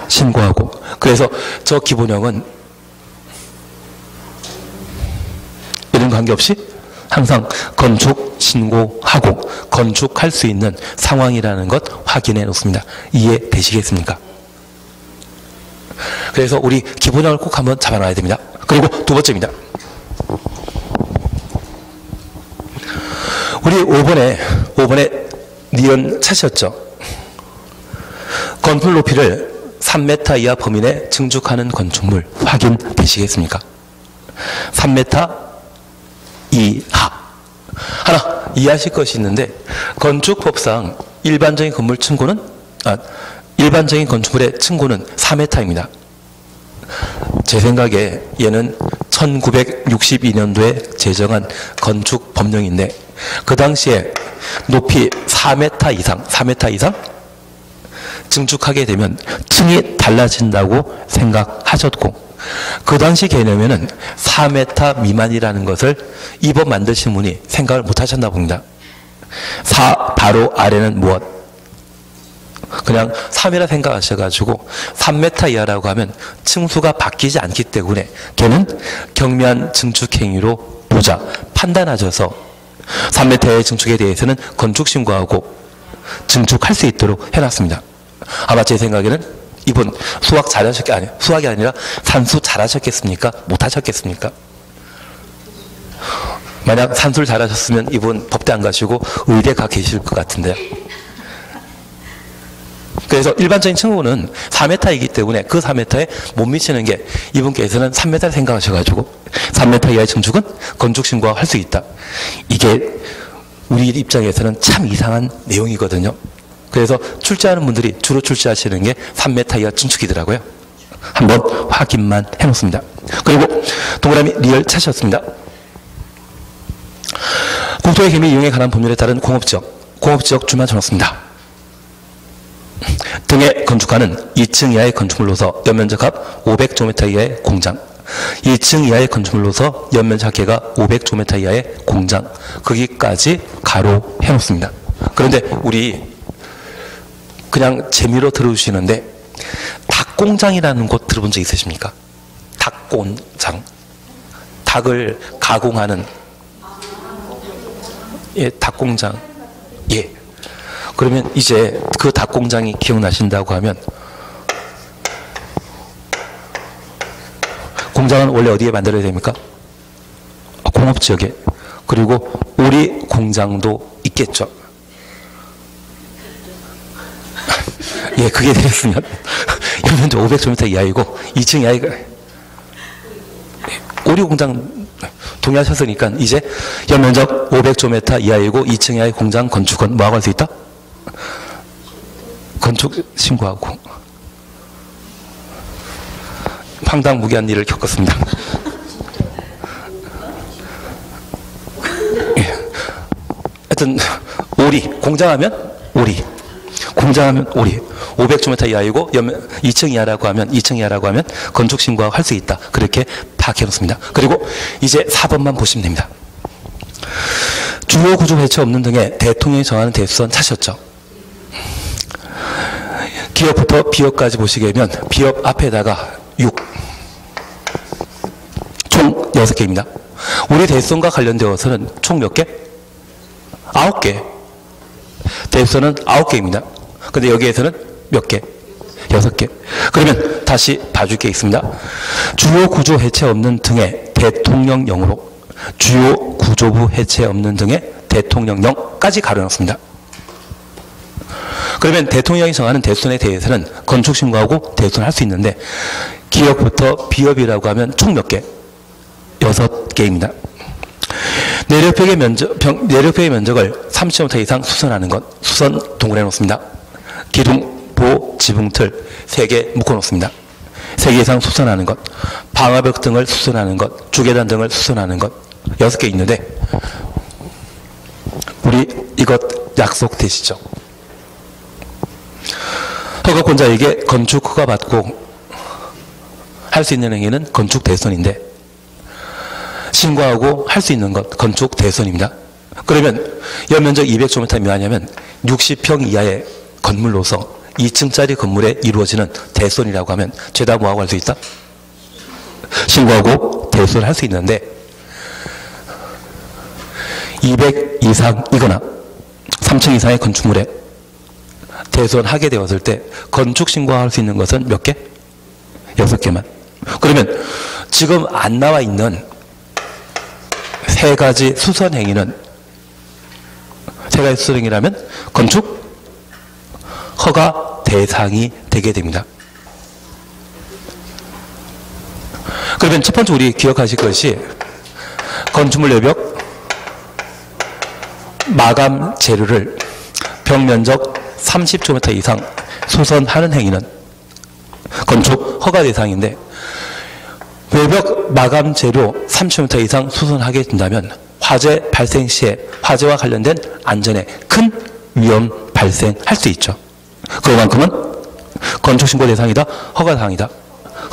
신고하고. 그래서 저 기본형은 이런 관계없이 항상 건축 신고하고 건축할 수 있는 상황이라는 것 확인해 놓습니다. 이해되시겠습니까? 그래서 우리 기본형을 꼭 한번 잡아놔야 됩니다. 그리고 두 번째입니다. 우리 5번에 니은 찾으셨죠? 건물 높이를 3m 이하 범위 내 증축하는 건축물 확인되시겠습니까? 3m 이하. 하나 이해하실 것이 있는데, 건축법상 일반적인 건물 층고는 일반적인 건축물의 층고는 4m입니다. 제 생각에 얘는 1962년도에 제정한 건축 법령인데, 그 당시에 높이 4m 이상 증축하게 되면 층이 달라진다고 생각하셨고, 그 당시 개념에는 4m 미만이라는 것을 이번 만드신 분이 생각을 못 하셨나 봅니다. 4 바로 아래는 무엇? 그냥 3이라 생각하셔가지고 3m 이하라고 하면 층수가 바뀌지 않기 때문에 걔는 경미한 증축행위로 보자 판단하셔서 3m의 증축에 대해서는 건축신고하고 증축할 수 있도록 해놨습니다. 아마 제 생각에는 이분 수학 잘하셨겠, 아니 수학이 아니라 산수 잘하셨겠습니까? 못하셨겠습니까? 만약 산수를 잘하셨으면 이분 법대 안 가시고 의대 가 계실 것 같은데요. 그래서 일반적인 층고는 4m이기 때문에 그 4m에 못 미치는 게 이분께서는 3m를 생각하셔가지고 3m 이하의 증축은 건축신고가 할 수 있다. 이게 우리 입장에서는 참 이상한 내용이거든요. 그래서 출제하는 분들이 주로 출제하시는 게 3m 이하 증축이더라고요. 한번 확인만 해놓습니다. 그리고 동그라미 리얼 찾으셨습니다. 국토의 개미 이용에 관한 법률에 따른 공업지역 줄만 쳐놓습니다. 등에 건축하는 2층 이하의 건축물로서 연면적 합 500제곱미터 이하의 공장, 2층 이하의 건축물로서 연면적 합계가 500제곱미터 이하의 공장, 거기까지 가로 해놓습니다. 그런데 우리 그냥 재미로 들어주시는데 닭공장이라는 곳 들어본 적 있으십니까? 닭공장. 닭을 가공하는, 예, 닭공장. 예. 그러면 이제 그 닭공장이 기억나신다고 하면, 공장은 원래 어디에 만들어야 됩니까? 공업지역에. 그리고 우리 공장도 있겠죠. 예, 그게 되겠으면 연면적 500제곱미터 이하이고 2층 이하이가, 오리 공장 동의하셨으니까 이제 연면적 500제곱미터 이하이고 2층 이하의 공장 건축은 뭐하고 할 수 있다? 건축 신고하고. 황당무계한 일을 겪었습니다. 예. 하여튼 오리 공장하면 오리, 공장하면 오리. 500제곱미터 이하이고 2층 이하라고 하면 건축 신고하고 할 수 있다. 그렇게 파악해 놓습니다. 그리고 이제 4번만 보시면 됩니다. 주요 구조 배치 없는 등의 대통령이 정하는 대수선 찾으셨죠? 기업부터 비업까지 보시게 되면 비업 앞에다가 6, 총 6개입니다. 우리 대수선과 관련되어서는 총 몇 개? 9개. 대수선은 9개입니다. 근데 여기에서는 몇 개? 6개. 그러면 다시 봐줄 게 있습니다. 주요 구조 해체 없는 등의 대통령령으로 주요 구조부 해체 없는 등의 대통령령까지 가려놨습니다. 그러면 대통령이 정하는 대수선에 대해서는 건축신고하고 대수선을 할 수 있는데, 기업부터 비업이라고 하면 총 몇 개? 6개입니다. 내력벽의 면적을 30m 이상 수선하는 것, 수선 동그래 놓습니다. 기둥, 보, 지붕틀 3개 묶어 놓습니다. 3개 이상 수선하는 것, 방화벽 등을 수선하는 것, 주계단 등을 수선하는 것 6개 있는데, 우리 이것 약속되시죠? 허가권자에게 건축 허가 받고 할 수 있는 행위는 건축 대수선인데, 신고하고 할 수 있는 것 건축 대수선입니다. 그러면 연면적 200제곱미터 미만이면 60평 이하의 건물로서 2층짜리 건물에 이루어지는 대손이라고 하면 죄다 뭐하고 할 수 있다? 신고하고 대손을 할 수 있는데 200 이상이거나 3층 이상의 건축물에 대손하게 되었을 때 건축 신고할 수 있는 것은 몇 개? 6개만. 그러면 지금 안 나와 있는 세 가지 수선 행위는 세 가지 수선 행위라면 건축 허가 대상이 되게 됩니다. 그러면 첫 번째 우리 기억하실 것이 건축물 내벽 마감 재료를 벽면적 30제곱미터 이상 수선하는 행위는 건축 허가 대상인데 외벽 마감 재료 30m 이상 수선하게 된다면 화재 발생 시에 화재와 관련된 안전에 큰 위험 발생할 수 있죠. 그만큼은 건축신고 대상이다, 허가 대상이다,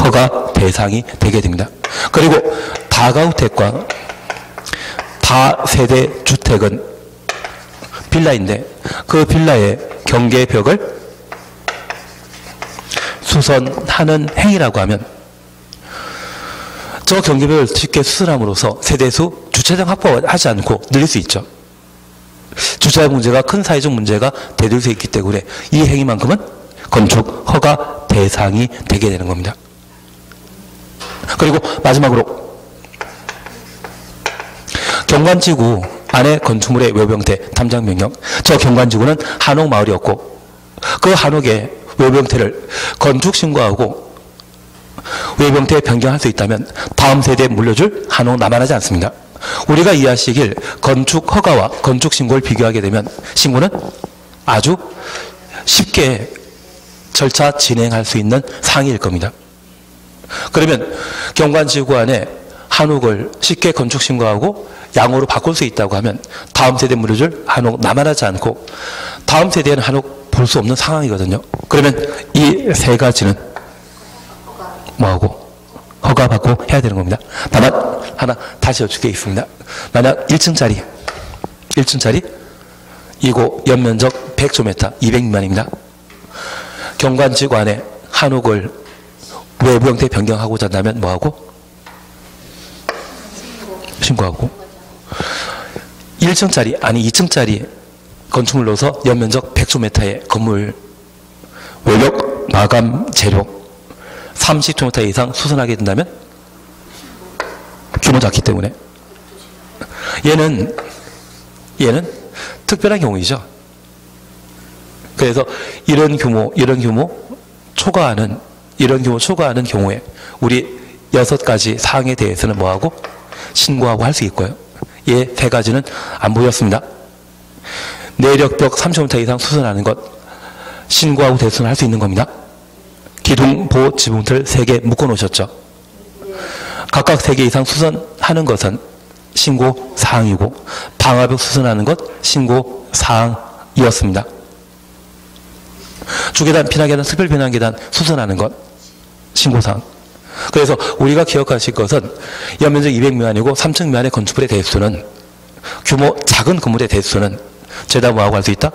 허가 대상이 되게 됩니다. 그리고 다가주택과 다세대 주택은 빌라인데 그 빌라의 경계벽을 수선하는 행위라고 하면 저 경계벽을 쉽게 수선함으로써 세대수 주차장 확보하지 않고 늘릴 수 있죠. 주차장 문제가 큰 사회적 문제가 대들 수 있기 때문에 이 행위만큼은 건축 허가 대상이 되게 되는 겁니다. 그리고 마지막으로 경관지구 안에 건축물의 외부형태 탐장 명령. 저 경관지구는 한옥마을이었고 그 한옥의 외부형태를 건축신고하고 외부형태 변경할 수 있다면 다음 세대에 물려줄 한옥 남아나지 않습니다. 우리가 이해하시길 건축 허가와 건축 신고를 비교하게 되면 신고는 아주 쉽게 절차 진행할 수 있는 사항일 겁니다. 그러면 경관지구 안에 한옥을 쉽게 건축 신고하고 양호로 바꿀 수 있다고 하면 다음 세대에 물려줄 한옥 남아나지 않고 다음 세대에는 한옥 볼 수 없는 상황이거든요. 그러면 이 세 가지는 뭐하고? 허가받고 해야 되는 겁니다. 다만 하나 다시 여쭙게 있습니다. 만약 1층짜리 이고 연면적 100제곱미터 200 미만입니다. 경관지구 안에 한옥을 외부 형태 변경하고자 한다면 뭐하고? 신고하고 1층짜리 아니 2층짜리 건축물로서 연면적 100제곱미터의 건물 외벽 마감 재료 30제곱미터 이상 수선하게 된다면 규모 작기 때문에 얘는 특별한 경우이죠. 그래서 이런 규모 초과하는 경우에 우리 6가지 사항에 대해서는 뭐하고? 신고하고 할 수 있고요. 예, 세 가지는 안 보였습니다. 내력벽 30m 이상 수선하는 것 신고하고 대수는 할 수 있는 겁니다. 기둥, 보, 지붕틀 3개 묶어 놓으셨죠. 각각 3개 이상 수선하는 것은 신고 사항이고 방화벽 수선하는 것 신고 사항이었습니다. 주계단, 피난계단, 특별 피난계단 수선하는 것 신고 사항. 그래서 우리가 기억하실 것은 연면적 200 미만이고 3층 미만의 건축물의 대수는 규모 작은 건물의 대수는 죄다 뭐하고 할 수 있다?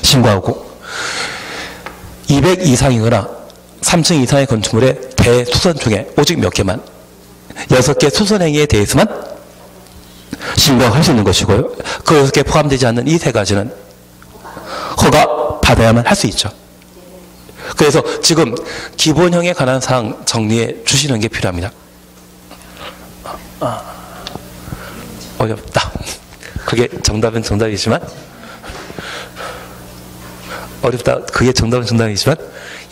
신고하고 200 이상이거나 3층 이상의 건축물의 대수선 중에 오직 몇 개만 6개 수선행위에 대해서만 신고할 수 있는 것이고요. 그 6개 포함되지 않는 이 세 가지는 허가 받아야만 할 수 있죠. 그래서 지금 기본형에 관한 사항 정리해 주시는 게 필요합니다. 어렵다. 그게 정답은 정답이지만 어렵다. 그게 정답은 정답이지만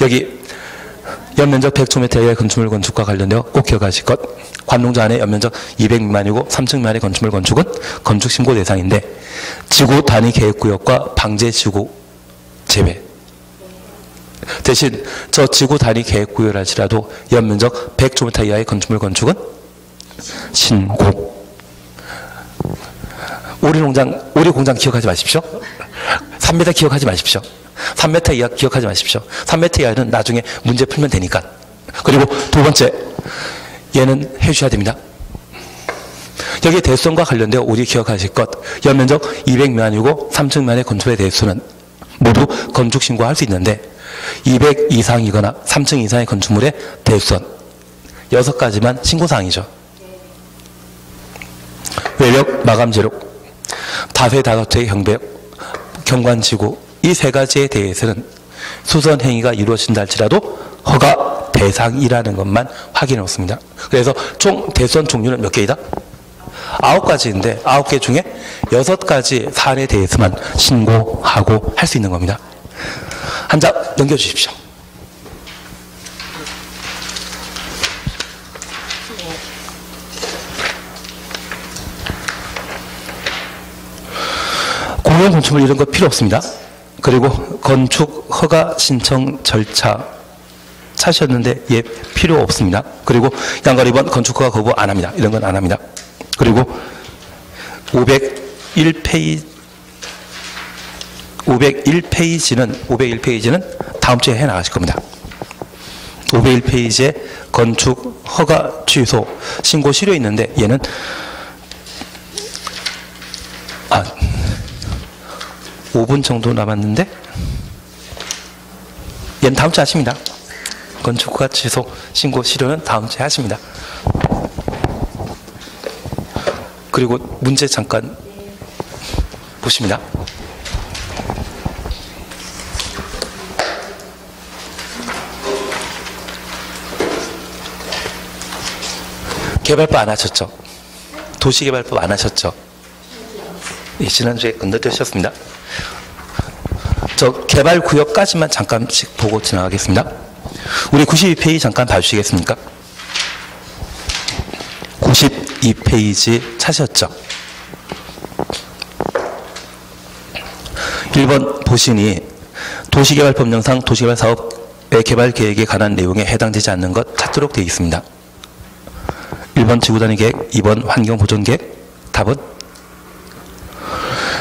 여기 연면적 100제곱미터의 건축물 건축과 관련되어 꼭 기억하실 것. 관농지 안에 연면적 200 미만이고 3층 미만의 건축물 건축은 건축 신고 대상인데 지구 단위 계획구역과 방제 지구 제외. 대신 저 지구 단위 계획구역이라도 연면적 100제곱미터 이하의 건축물 건축은 신고. 오리 공장 기억하지 마십시오. 3m 기억하지 마십시오. 3m 이하 기억하지 마십시오. 3m 이하는 나중에 문제 풀면 되니까. 그리고 두 번째, 얘는 해주셔야 됩니다. 여기 대수성과 관련되어 우리 기억하실 것, 연면적 200 미만이고 3층 미만의 건축의 대수는 모두 건축 신고할 수 있는데 200 이상이거나 3층 이상의 건축물의 대수선 6가지만 신고사항이죠. 외벽, 마감재록, 다세 다각도의 경배역, 경관지구 이 3가지에 대해서는 수선 행위가 이루어진다 할지라도 허가 대상이라는 것만 확인해 놓습니다. 그래서 총 대수선 종류는 몇 개이다? 9가지인데 9개 중에 6가지 사안에 대해서만 신고하고 할 수 있는 겁니다. 한 장 넘겨주십시오. 공용 건축물 이런 거 필요 없습니다. 그리고 건축 허가 신청 절차 찾으셨는데 예 필요 없습니다. 그리고 양가 2번 건축 허가 거부 안 합니다. 이런 건 안 합니다. 그리고 501페이지는 다음 주에 해 나가실 겁니다. 501페이지에 건축 허가 취소 신고 실효 있는데 얘는 5분 정도 남았는데 얘는 다음 주에 하십니다. 건축 허가 취소 신고 실효는 다음 주에 하십니다. 그리고 문제 잠깐 보십니다. 개발법 안 하셨죠? 도시개발법 안 하셨죠? 예, 지난주에 건너뛰셨습니다. 저 개발구역까지만 잠깐씩 보고 지나가겠습니다. 우리 92페이지 잠깐 봐주시겠습니까? 92페이지 찾으셨죠? 1번 보시니 도시개발법령상 도시개발사업의 개발계획에 관한 내용에 해당되지 않는 것 찾도록 되어 있습니다. 1번 지구단위 계획, 2번 환경보존계획. 답은?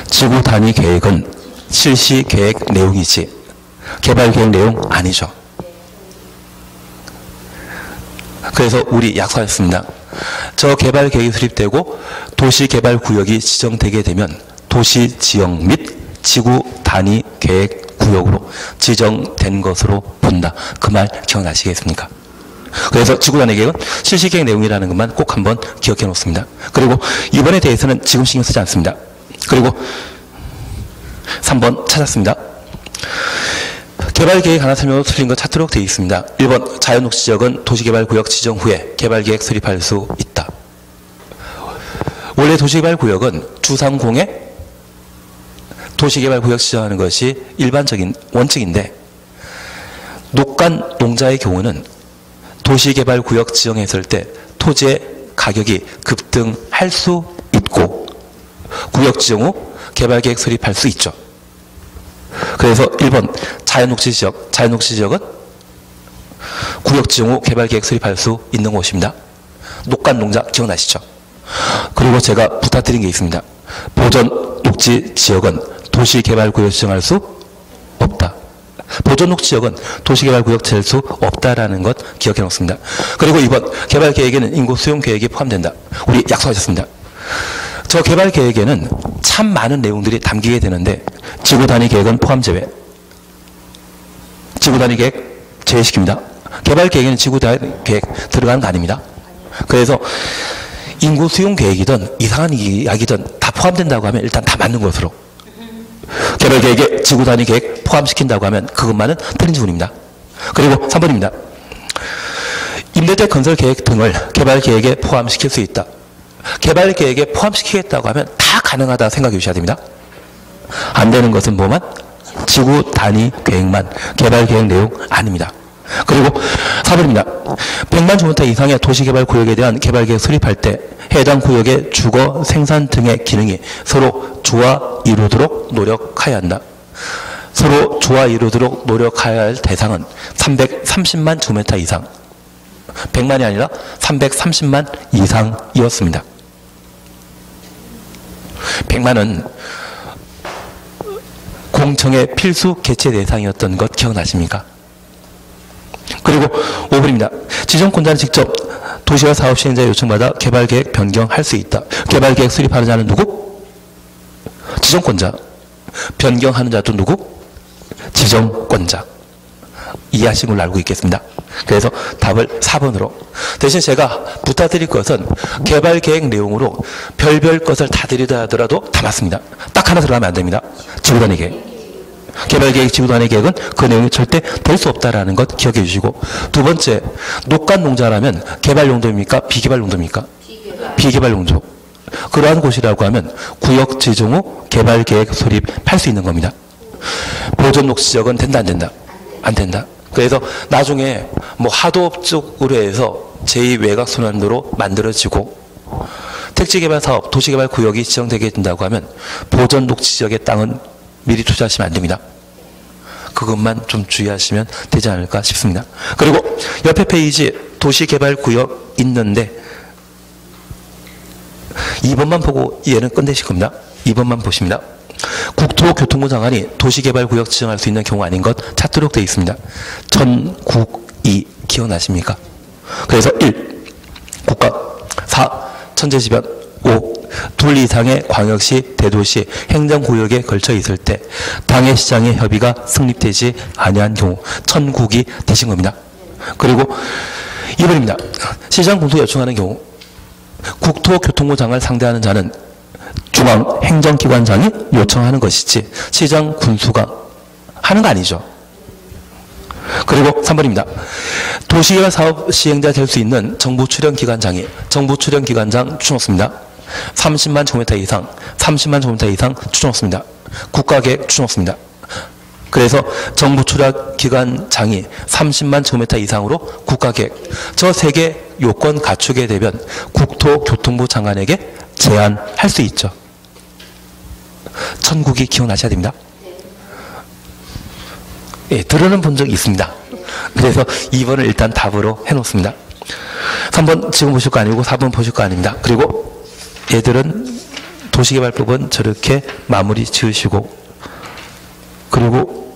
지구단위 계획은 실시계획 내용이지 개발계획 내용 아니죠. 그래서 우리 약속했습니다. 저 개발계획이 수립되고 도시개발구역이 지정되게 되면 도시지역 및 지구단위 계획 구역으로 지정된 것으로 본다. 그 말 기억나시겠습니까? 그래서 지구단위 계획은 실시계획 내용이라는 것만 꼭 한번 기억해 놓습니다. 그리고 이번에 대해서는 지금 신경 쓰지 않습니다. 그리고 3번 찾았습니다. 개발계획 하나 설명으로 틀린 것 찾도록 되어 있습니다. 1번 자연녹지지역은 도시개발구역 지정 후에 개발계획 수립할 수 있다. 원래 도시개발구역은 주30에 도시개발구역 지정하는 것이 일반적인 원칙인데 녹간 농자의 경우는 도시개발구역 지정했을 때 토지의 가격이 급등할 수 있고 구역 지정 후 개발계획 수립할 수 있죠. 그래서 1번 자연녹지지역은 구역 지정 후 개발계획 수립할 수 있는 곳입니다. 녹간 농자 기억나시죠? 그리고 제가 부탁드린 게 있습니다. 보전녹지지역은 도시개발구역 지정할 수 없다. 보전녹지지역은 도시개발구역 될 수 없다라는 것 기억해 놓습니다. 그리고 2번 개발계획에는 인구 수용 계획이 포함된다. 우리 약속하셨습니다. 저 개발계획에는 참 많은 내용들이 담기게 되는데 지구단위 계획은 포함 제외. 지구단위 계획 제외시킵니다. 개발계획에는 지구단위 계획 들어가는 거 아닙니다. 그래서 인구 수용 계획이든 이상한 이야기든 다 포함된다고 하면 일단 다 맞는 것으로, 개발계획에 지구단위 계획 포함시킨다고 하면 그것만은 틀린 지문입니다. 그리고 3번입니다. 임대택 건설 계획 등을 개발계획에 포함시킬 수 있다. 개발계획에 포함시키겠다고 하면 다 가능하다 생각해 주셔야 됩니다. 안 되는 것은 뭐만? 지구단위 계획만, 개발계획 내용 아닙니다. 그리고 4번입니다. 100만 주민타 이상의 도시개발구역에 대한 개발계획 수립할 때 해당 구역의 주거, 생산 등의 기능이 서로 조화 이루도록 노력해야 한다. 서로 조화 이루도록 노력해야 할 대상은 330만 주민타 이상, 100만이 아니라 330만 이상이었습니다. 100만은 공청의 필수 개최 대상이었던 것 기억나십니까? 그리고 5번입니다. 지정권자는 직접 도시개발 사업 시행자 요청받아 개발계획 변경할 수 있다. 개발계획 수립하는 자는 누구? 지정권자. 변경하는 자도 누구? 지정권자. 이해하신 걸로 알고 있겠습니다. 그래서 답을 4번으로. 대신 제가 부탁드릴 것은 개발계획 내용으로 별별 것을 다 드리다 하더라도 다 맞습니다. 딱 하나 들어가면 안 됩니다. 지구단위 계획. 개발계획, 지구단위 계획은 그 내용이 절대 될 수 없다라는 것 기억해 주시고, 두 번째, 녹간 농자라면 개발 용도입니까? 비개발 용도입니까? 비개발 용도. 그러한 곳이라고 하면 구역 지정 후 개발계획 수립할 수 있는 겁니다. 보존 녹지 지역은 된다, 안 된다? 안 된다. 그래서 나중에 뭐 하도업 쪽으로 해서 제2외곽순환도로 만들어지고 택지개발 사업, 도시개발 구역이 지정되게 된다고 하면 보존 녹지 지역의 땅은 미리 투자하시면 안 됩니다. 그것만 좀 주의하시면 되지 않을까 싶습니다. 그리고 옆에 페이지 도시개발 구역 있는데 2번만 보고 얘는 끝내실 겁니다. 2번만 보십니다. 국토교통부 장관이 도시개발구역 지정할 수 있는 경우 아닌 것 찾도록 되어 있습니다. 천국이 기억나십니까? 그래서 1. 국가 4. 천재지변 5. 둘 이상의 광역시, 대도시, 행정구역에 걸쳐 있을 때 당의 시장의 협의가 성립되지 아니한 경우 천국이 되신 겁니다. 그리고 2번입니다. 시장 군수 요청하는 경우 국토교통부 장관을 상대하는 자는 중앙행정기관장이 요청하는 것이지 시장 군수가 하는 거 아니죠. 그리고 3번입니다. 도시개발 사업 시행자 될 수 있는 정부 출연기관장이 정부 출연기관장 추천없습니다. 30만 제곱미터 이상, 30만 제곱미터 이상 추천없습니다. 국가계획 추천없습니다. 그래서 정부 출연기관장이 30만 제곱미터 이상으로 국가계획, 저 세 개 요건 갖추게 되면 국토교통부 장관에게 제안할 수 있죠. 천국이 기억나셔야 됩니다. 예, 들어는 본 적이 있습니다. 그래서 2번을 일단 답으로 해놓습니다. 3번 지금 보실 거 아니고 4번 보실 거 아닙니다. 그리고 얘들은 도시개발법은 저렇게 마무리 지으시고, 그리고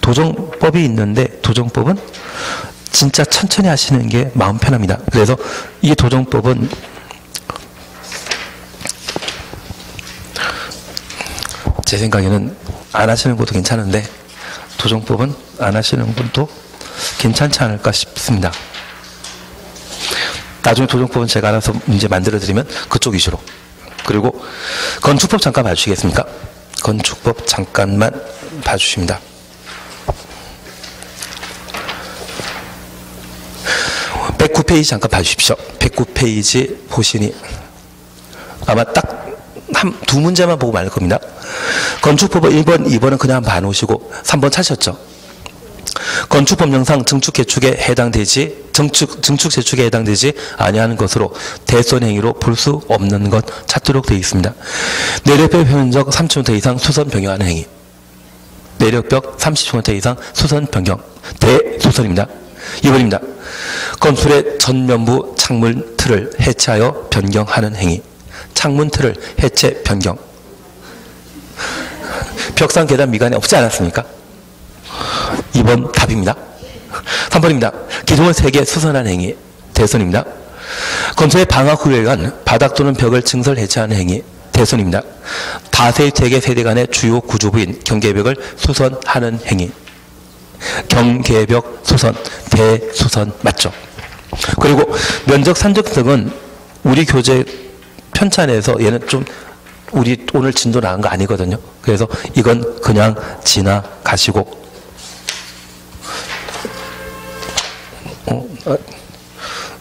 도정법이 있는데 도정법은 진짜 천천히 하시는 게 마음 편합니다. 그래서 이 도정법은 제 생각에는 안 하시는 것도 괜찮은데 도정법은 안 하시는 분도 괜찮지 않을까 싶습니다. 나중에 도정법은 제가 알아서 문제 만들어 드리면 그쪽 위주로. 그리고 건축법 잠깐 봐주시겠습니까? 건축법 잠깐만 봐주십니다. 109페이지 잠깐 봐주십시오. 109페이지 보시니 아마 딱 두 문제만 보고 말할 겁니다. 건축법은 1번, 2번은 그냥 봐놓으시고 3번 찾으셨죠? 건축법령상 증축 개축에 해당되지 아니하는 것으로 대손행위로 볼 수 없는 것 찾도록 되어 있습니다. 내력벽 표면적 30m 이상 수선 변경하는 행위. 내력벽 30m 이상 수선 변경. 대수선입니다. 2번입니다. 건물의 전면부 창문 틀을 해체하여 변경하는 행위. 창문 틀을 해체 변경. 벽상 계단 미간에 없지 않았습니까? 2번 답입니다. 3번입니다. 기둥을 3개 수선한 행위. 대손입니다. 건설의 방화 구역에 의한 바닥 또는 벽을 증설 해체하는 행위. 대손입니다. 다세의 대개 세대 간의 주요 구조부인 경계벽을 수선하는 행위. 경계벽 수선, 대수선 맞죠? 그리고 면적 산적 등은 우리 교재 편찬에서 얘는 좀 우리 오늘 진도 나간 거 아니거든요. 그래서 이건 그냥 지나가시고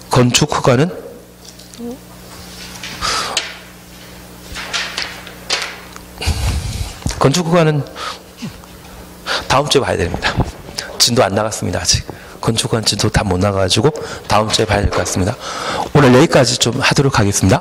건축 허가는 다음 주에 봐야 됩니다. 진도 안 나갔습니다. 아직 건축허가 진도 다 못 나가가지고 다음 주에 봐야 될 것 같습니다. 오늘 여기까지 좀 하도록 하겠습니다.